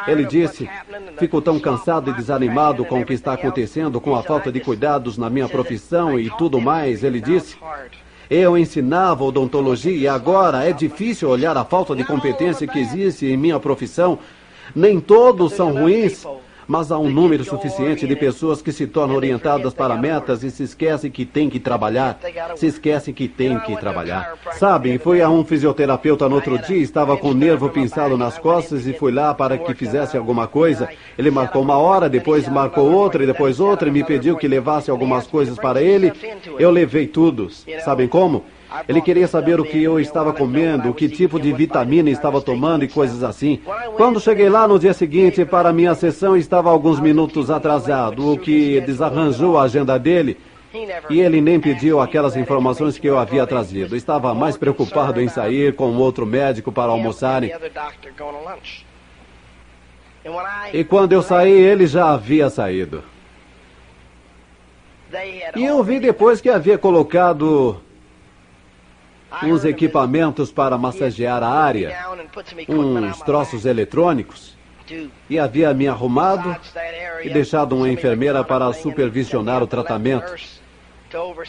Ele disse, fico tão cansado e desanimado com o que está acontecendo, com a falta de cuidados na minha profissão e tudo mais. Ele disse, eu ensinava odontologia e agora é difícil olhar a falta de competência que existe em minha profissão. Nem todos são ruins, mas há um número suficiente de pessoas que se tornam orientadas para metas e se esquecem que tem que trabalhar. Se esquecem que tem que trabalhar. Sabem, fui a um fisioterapeuta no outro dia, estava com o nervo pinçado nas costas e fui lá para que fizesse alguma coisa. Ele marcou 1 hora, depois marcou outra e depois outra e me pediu que levasse algumas coisas para ele. Eu levei tudo. Sabem como? Ele queria saber o que eu estava comendo, o que tipo de vitamina estava tomando e coisas assim. Quando cheguei lá no dia seguinte para minha sessão, estava alguns minutos atrasado, o que desarranjou a agenda dele. E ele nem pediu aquelas informações que eu havia trazido. Estava mais preocupado em sair com outro médico para almoçarem. E quando eu saí, ele já havia saído. E eu vi depois que havia colocado uns equipamentos para massagear a área, uns troços eletrônicos, e havia me arrumado e deixado uma enfermeira para supervisionar o tratamento.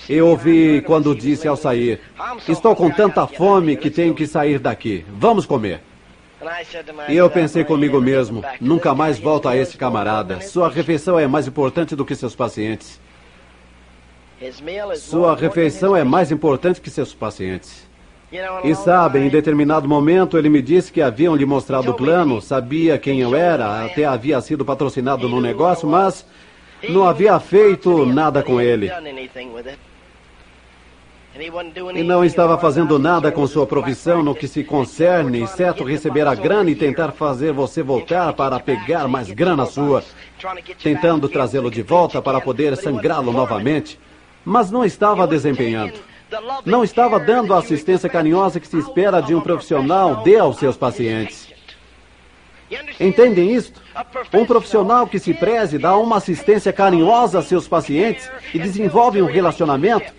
Eu ouvi quando disse ao sair, estou com tanta fome que tenho que sair daqui, vamos comer. E eu pensei comigo mesmo, nunca mais volto a esse camarada, sua refeição é mais importante do que seus pacientes. Sua refeição é mais importante que seus pacientes. E sabem, em determinado momento ele me disse que haviam lhe mostrado o plano, sabia quem eu era, até havia sido patrocinado no negócio, mas não havia feito nada com ele. E não estava fazendo nada com sua profissão no que se concerne, exceto receber a grana e tentar fazer você voltar para pegar mais grana sua, tentando trazê-lo de volta para poder sangrá-lo novamente. Mas não estava desempenhando. Não estava dando a assistência carinhosa que se espera de um profissional dê aos seus pacientes. Entendem isto? Um profissional que se preze dá uma assistência carinhosa a seus pacientes e desenvolve um relacionamento.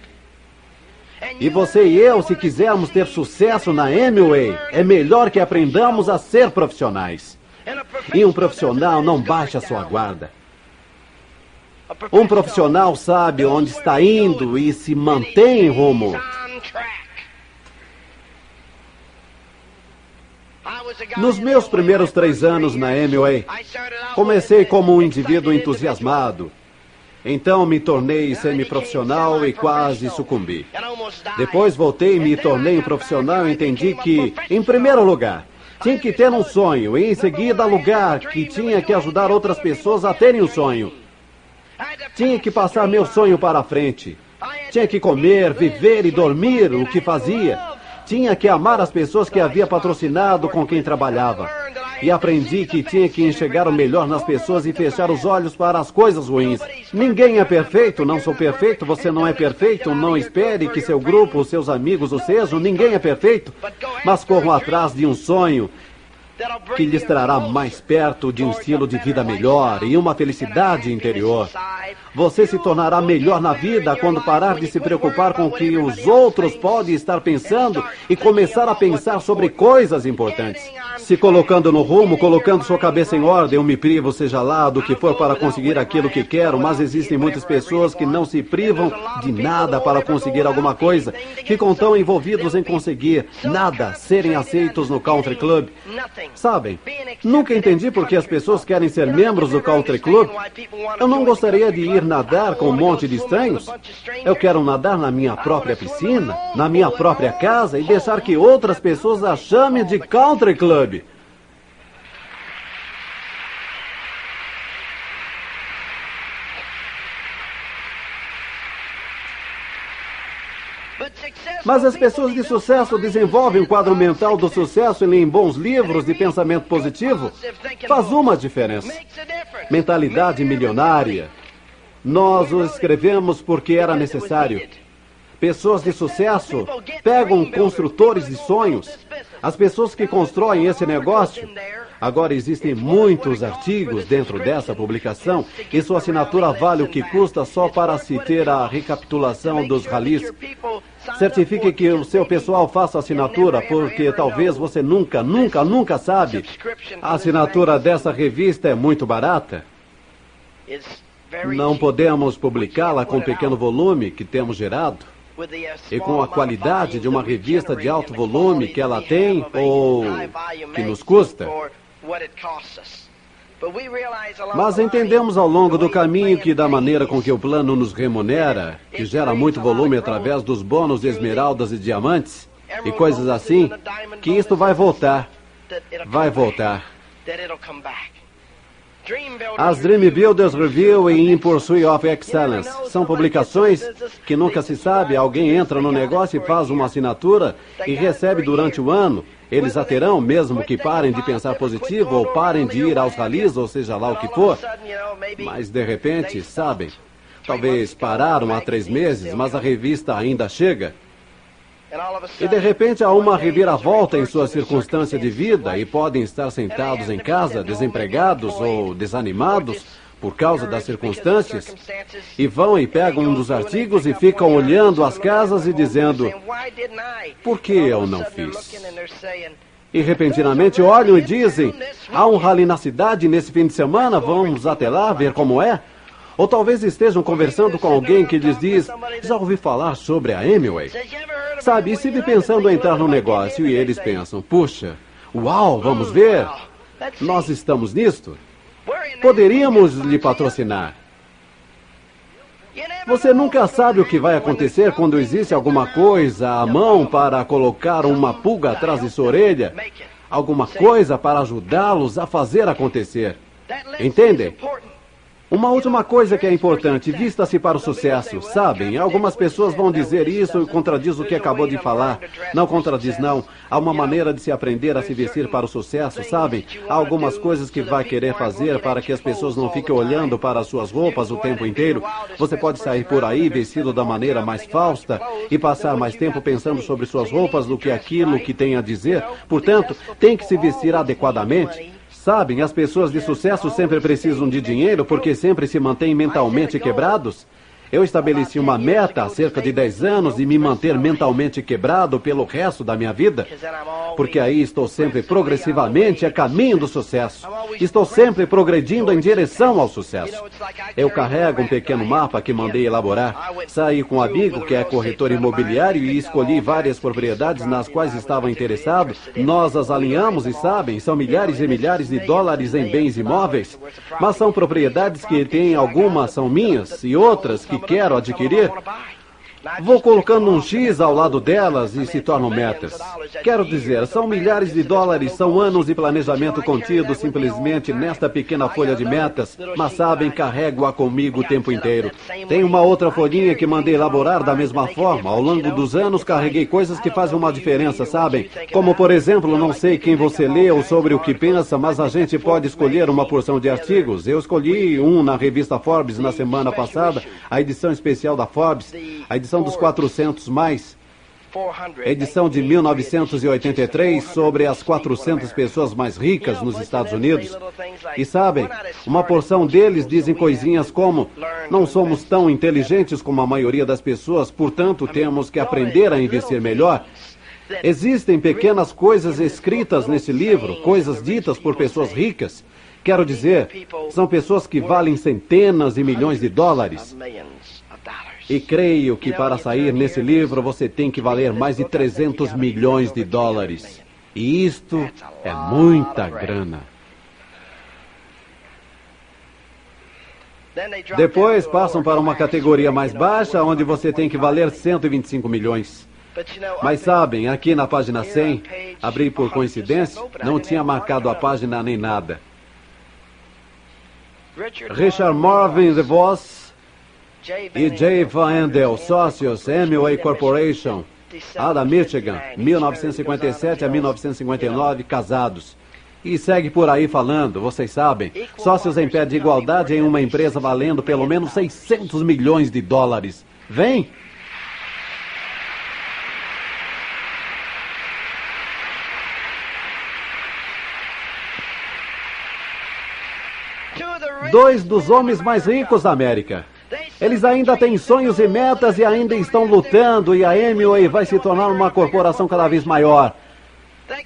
E você e eu, se quisermos ter sucesso na Amway, é melhor que aprendamos a ser profissionais. E um profissional não baixa sua guarda. Um profissional sabe onde está indo e se mantém em rumo. Nos meus primeiros 3 anos na Amway, comecei como um indivíduo entusiasmado. Então me tornei semiprofissional e quase sucumbi. Depois voltei e me tornei um profissional e entendi que, em primeiro lugar, tinha que ter um sonho e, em seguida, lugar que tinha que ajudar outras pessoas a terem um sonho. Tinha que passar meu sonho para a frente. Tinha que comer, viver e dormir o que fazia. Tinha que amar as pessoas que havia patrocinado com quem trabalhava. E aprendi que tinha que enxergar o melhor nas pessoas e fechar os olhos para as coisas ruins. Ninguém é perfeito, não sou perfeito, você não é perfeito, não espere que seu grupo, seus amigos o sejam, ninguém é perfeito. Mas corram atrás de um sonho que lhes trará mais perto de um estilo de vida melhor e uma felicidade interior. Você se tornará melhor na vida quando parar de se preocupar com o que os outros podem estar pensando e começar a pensar sobre coisas importantes. Se colocando no rumo, colocando sua cabeça em ordem, eu me privo, seja lá do que for, para conseguir aquilo que quero, mas existem muitas pessoas que não se privam de nada para conseguir alguma coisa, ficam tão envolvidos em conseguir nada, serem aceitos no Country Club. Sabem, nunca entendi por que as pessoas querem ser membros do Country Club. Eu não gostaria de ir nadar com um monte de estranhos. Eu quero nadar na minha própria piscina, na minha própria casa e deixar que outras pessoas a chamem de Country Club. Mas as pessoas de sucesso desenvolvem um quadro mental do sucesso e leem bons livros de pensamento positivo. Faz uma diferença. Mentalidade milionária. Nós o escrevemos porque era necessário. Pessoas de sucesso pegam construtores de sonhos. As pessoas que constroem esse negócio. Agora existem muitos artigos dentro dessa publicação e sua assinatura vale o que custa só para se ter a recapitulação dos ralis. Certifique que o seu pessoal faça assinatura, porque talvez você nunca sabe. A assinatura dessa revista é muito barata. Não podemos publicá-la com o pequeno volume que temos gerado. E com a qualidade de uma revista de alto volume que ela tem ou que nos custa. Mas entendemos ao longo do caminho que, da maneira com que o plano nos remunera, que gera muito volume através dos bônus de esmeraldas e diamantes e coisas assim, que isto vai voltar. Vai voltar. As Dream Builders Review e In Pursuit of Excellence são publicações que nunca se sabe. Alguém entra no negócio e faz uma assinatura e recebe durante o ano. Eles a terão, mesmo que parem de pensar positivo ou parem de ir aos ralis, ou seja lá o que for. Mas, de repente, sabem, talvez pararam há 3 meses, mas a revista ainda chega. E, de repente, há uma reviravolta em sua circunstância de vida e podem estar sentados em casa, desempregados ou desanimados por causa das circunstâncias, e vão e pegam um dos artigos e ficam olhando as casas e dizendo: por que eu não fiz? E repentinamente olham e dizem: há um rally na cidade nesse fim de semana, vamos até lá ver como é? Ou talvez estejam conversando com alguém que lhes diz: já ouvi falar sobre a Amway. Sabe, estive pensando em entrar no negócio e eles pensam: puxa, uau, vamos ver, nós estamos nisto. Poderíamos lhe patrocinar. Você nunca sabe o que vai acontecer quando existe alguma coisa à mão para colocar uma pulga atrás de sua orelha, alguma coisa para ajudá-los a fazer acontecer. Entendem? Uma última coisa que é importante: vista-se para o sucesso. Sabem, algumas pessoas vão dizer isso e contradiz o que acabou de falar. Não contradiz, não. Há uma maneira de se aprender a se vestir para o sucesso, sabem? Há algumas coisas que vai querer fazer para que as pessoas não fiquem olhando para as suas roupas o tempo inteiro. Você pode sair por aí vestido da maneira mais fausta e passar mais tempo pensando sobre suas roupas do que aquilo que tem a dizer. Portanto, tem que se vestir adequadamente. Sabem, as pessoas de sucesso sempre precisam de dinheiro porque sempre se mantêm mentalmente quebrados. Eu estabeleci uma meta há cerca de 10 anos de me manter mentalmente quebrado pelo resto da minha vida, porque aí estou sempre progressivamente a caminho do sucesso. Estou sempre progredindo em direção ao sucesso. Eu carrego um pequeno mapa que mandei elaborar. Saí com um amigo que é corretor imobiliário e escolhi várias propriedades nas quais estava interessado. Nós as alinhamos e sabem, são milhares e milhares de dólares em bens imóveis, mas são propriedades que têm algumas são minhas e outras que quero adquirir. Vou colocando um X ao lado delas e se tornam metas. Quero dizer, são milhares de dólares, são anos de planejamento contido simplesmente nesta pequena folha de metas, mas sabem, carrego-a comigo o tempo inteiro. Tem uma outra folhinha que mandei elaborar da mesma forma. Ao longo dos anos, carreguei coisas que fazem uma diferença, sabem? Como, por exemplo, não sei quem você lê ou sobre o que pensa, mas a gente pode escolher uma porção de artigos. Eu escolhi um na revista Forbes na semana passada, a edição especial da Forbes, a edição dos 400 mais, edição de 1983, sobre as 400 pessoas mais ricas nos Estados Unidos. E sabem, uma porção deles dizem coisinhas como: não somos tão inteligentes como a maioria das pessoas, portanto temos que aprender a investir melhor. Existem pequenas coisas escritas nesse livro, coisas ditas por pessoas ricas. Quero dizer, são pessoas que valem centenas de milhões de dólares. E creio que para sair nesse livro você tem que valer mais de 300 milhões de dólares. E isto é muita grana. Depois passam para uma categoria mais baixa, onde você tem que valer 125 milhões. Mas sabem, aqui na página 100, abri por coincidência, não tinha marcado a página nem nada. Richard Marvin DeVos e Jay Van Andel, sócios, Amway Corporation, Ada, Michigan, 1957 a 1959, casados. E segue por aí falando, vocês sabem, sócios em pé de igualdade em uma empresa valendo pelo menos 600 milhões de dólares. Vem! Dois dos homens mais ricos da América. Eles ainda têm sonhos e metas e ainda estão lutando, e a Amway vai se tornar uma corporação cada vez maior.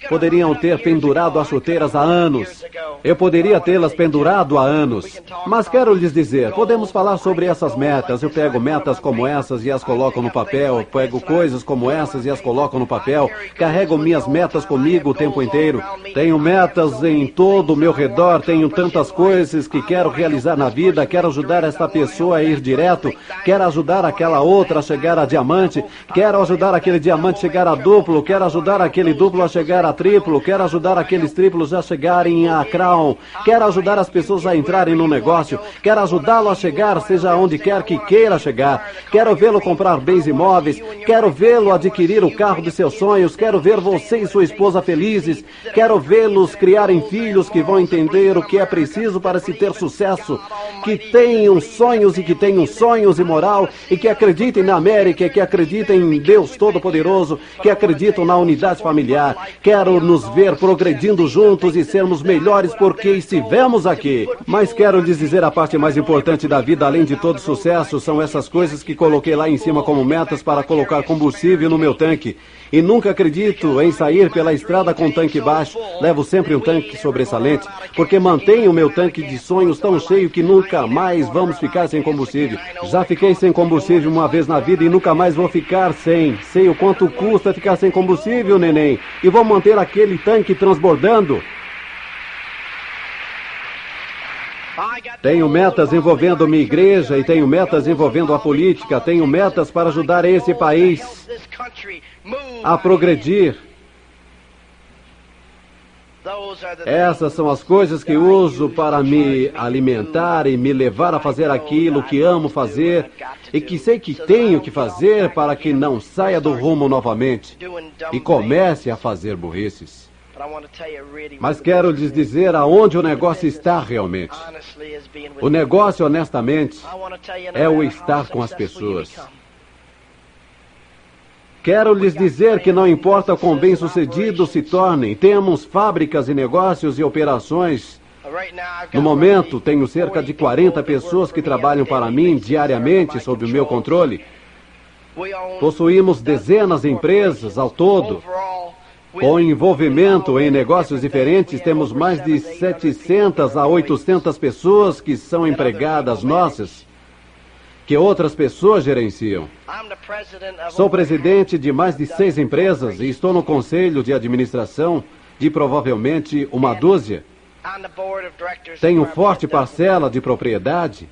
Poderiam ter pendurado as chuteiras há anos. Eu poderia tê-las pendurado há anos. Mas quero lhes dizer, podemos falar sobre essas metas. Eu pego metas como essas e as coloco no papel. Pego coisas como essas e as coloco no papel. Carrego minhas metas comigo o tempo inteiro. Tenho metas em todo o meu redor. Tenho tantas coisas que quero realizar na vida. Quero ajudar esta pessoa a ir direto. Quero ajudar aquela outra a chegar a diamante. Quero ajudar aquele diamante a chegar a duplo. Quero ajudar aquele duplo a chegar a triplo, quero ajudar aqueles triplos a chegarem a crown, quero ajudar as pessoas a entrarem no negócio, quero ajudá-lo a chegar, seja onde quer que queira chegar, quero vê-lo comprar bens imóveis, quero vê-lo adquirir o carro de seus sonhos, quero ver você e sua esposa felizes, quero vê-los criarem filhos que vão entender o que é preciso para se ter sucesso, que tenham sonhos e que tenham sonhos e moral, e que acreditem na América, que acreditem em Deus Todo-Poderoso, que acreditam na unidade familiar. Quero nos ver progredindo juntos e sermos melhores porque estivemos aqui. Mas quero lhes dizer a parte mais importante da vida, além de todo sucesso, são essas coisas que coloquei lá em cima como metas para colocar combustível no meu tanque. E nunca acredito em sair pela estrada com tanque baixo. Levo sempre um tanque sobressalente, porque mantenho o meu tanque de sonhos tão cheio que nunca mais vamos ficar sem combustível. Já fiquei sem combustível uma vez na vida e nunca mais vou ficar sem. Sei o quanto custa ficar sem combustível, neném. E vou manter aquele tanque transbordando. Tenho metas envolvendo minha igreja e tenho metas envolvendo a política. Tenho metas para ajudar esse país a progredir. Essas são as coisas que uso para me alimentar e me levar a fazer aquilo que amo fazer e que sei que tenho que fazer para que não saia do rumo novamente e comece a fazer burrices. Mas quero lhes dizer aonde o negócio está realmente. O negócio, honestamente, é o estar com as pessoas. Quero lhes dizer que não importa quão bem-sucedidos se tornem, temos fábricas e negócios e operações No momento, tenho cerca de 40 pessoas que trabalham para mim diariamente sob o meu controle. Possuímos dezenas de empresas ao todo. Com envolvimento em negócios diferentes, temos mais de 700 a 800 pessoas que são empregadas nossas, que outras pessoas gerenciam. Sou presidente de mais de 6 empresas e estou no conselho de administração de provavelmente uma dúzia. Tenho forte parcela de propriedade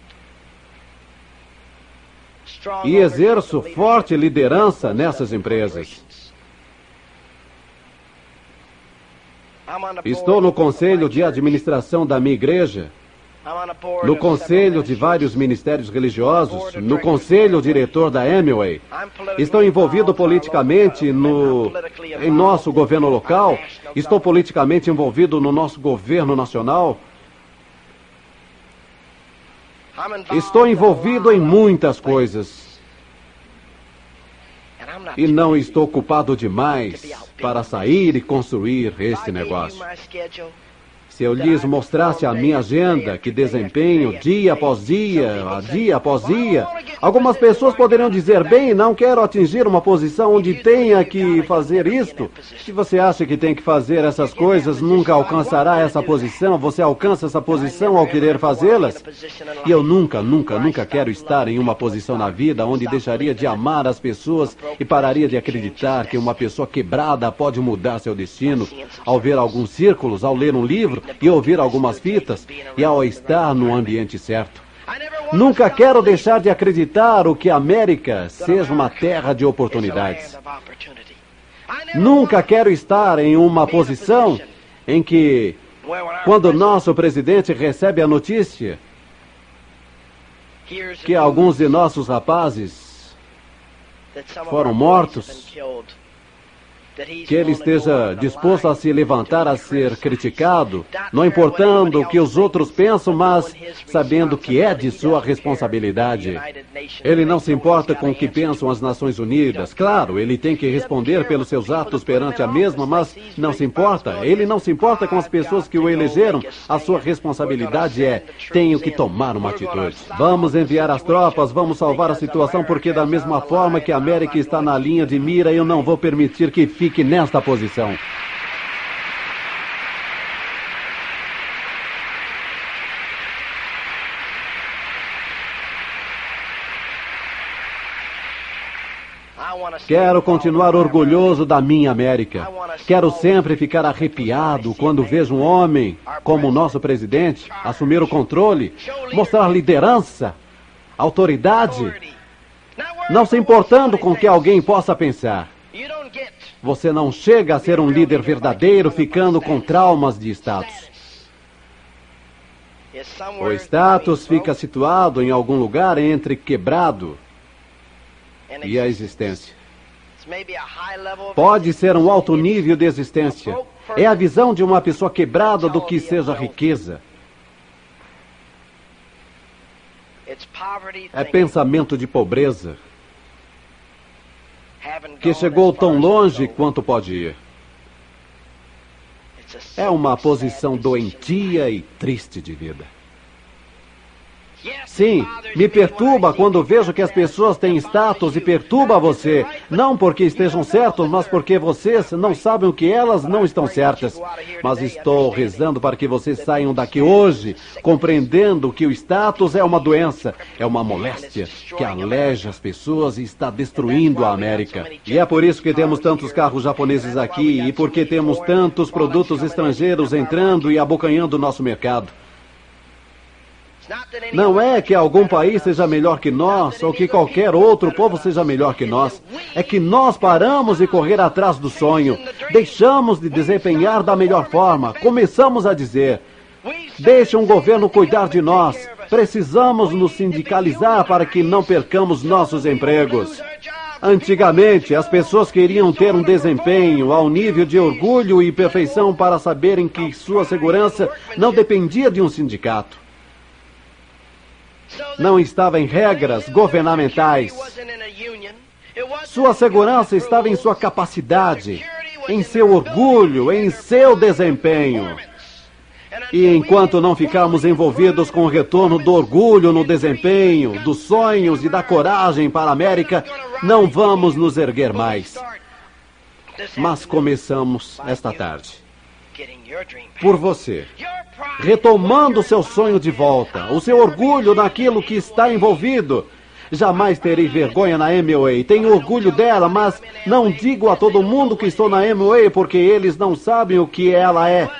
e exerço forte liderança nessas empresas. Estou no conselho de administração da minha igreja, no conselho de vários ministérios religiosos, no conselho diretor da Amway. Estou envolvido politicamente em nosso governo local. Estou politicamente envolvido no nosso governo nacional. Estou envolvido em muitas coisas. E não estou ocupado demais para sair e construir este negócio. Se eu lhes mostrasse a minha agenda, que desempenho dia após dia, dia após dia, algumas pessoas poderiam dizer, bem, não quero atingir uma posição onde tenha que fazer isto. Se você acha que tem que fazer essas coisas, nunca alcançará essa posição. Você alcança essa posição ao querer fazê-las. E eu nunca quero estar em uma posição na vida onde deixaria de amar as pessoas e pararia de acreditar que uma pessoa quebrada pode mudar seu destino ao ver alguns círculos, ao ler um livro, e ouvir algumas fitas, e ao estar no ambiente certo. Nunca quero deixar de acreditar que a América seja uma terra de oportunidades. Nunca quero estar em uma posição em que, quando nosso presidente recebe a notícia que alguns de nossos rapazes foram mortos, que ele esteja disposto a se levantar a ser criticado, não importando o que os outros pensam, mas sabendo que é de sua responsabilidade. Ele não se importa com o que pensam as Nações Unidas. Claro, ele tem que responder pelos seus atos perante a mesma, mas não se importa. Ele não se importa com as pessoas que o elegeram. A sua responsabilidade é, tenho que tomar uma atitude. Vamos enviar as tropas, vamos salvar a situação, porque da mesma forma que a América está na linha de mira, eu não vou permitir que fique nesta posição. Quero continuar orgulhoso da minha América. Quero sempre ficar arrepiado quando vejo um homem como o nosso presidente assumir o controle, mostrar liderança, autoridade, não se importando com o que alguém possa pensar. Você não chega a ser um líder verdadeiro ficando com traumas de status. O status fica situado em algum lugar entre quebrado e a existência. Pode ser um alto nível de existência. É a visão de uma pessoa quebrada do que seja riqueza. É pensamento de pobreza, que chegou tão longe quanto pode ir. É uma posição doentia e triste de vida. Sim, me perturba quando vejo que as pessoas têm status e perturba você. Não porque estejam certos, mas porque vocês não sabem o que elas não estão certas. Mas estou rezando para que vocês saiam daqui hoje, compreendendo que o status é uma doença, é uma moléstia que aleja as pessoas e está destruindo a América. E é por isso que temos tantos carros japoneses aqui e porque temos tantos produtos estrangeiros entrando e abocanhando o nosso mercado. Não é que algum país seja melhor que nós, ou que qualquer outro povo seja melhor que nós. É que nós paramos de correr atrás do sonho. Deixamos de desempenhar da melhor forma. Começamos a dizer, deixe um governo cuidar de nós. Precisamos nos sindicalizar para que não percamos nossos empregos. Antigamente, as pessoas queriam ter um desempenho ao nível de orgulho e perfeição para saberem que sua segurança não dependia de um sindicato. Não estava em regras governamentais. Sua segurança estava em sua capacidade, em seu orgulho, em seu desempenho. E enquanto não ficarmos envolvidos com o retorno do orgulho no desempenho, dos sonhos e da coragem para a América, não vamos nos erguer mais. Mas começamos esta tarde. Por você. Retomando seu sonho de volta, o seu orgulho naquilo que está envolvido. Jamais terei vergonha na Amway. Tenho orgulho dela, mas não digo a todo mundo que estou na Amway porque eles não sabem o que ela é.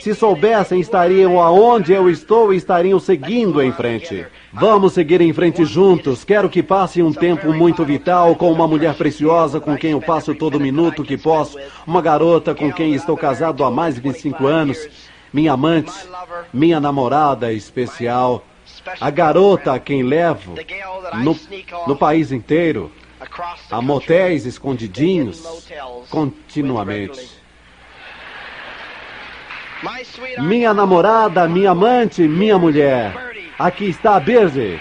Se soubessem, estariam aonde eu estou e estariam seguindo em frente. Vamos seguir em frente juntos. Quero que passe um tempo muito vital com uma mulher preciosa com quem eu passo todo minuto que posso. Uma garota com quem estou casado há mais de 25 anos. Minha amante, minha namorada especial. A garota a quem levo no país inteiro, a motéis escondidinhos, continuamente. Minha namorada, minha amante, minha mulher. Aqui está a Birdy.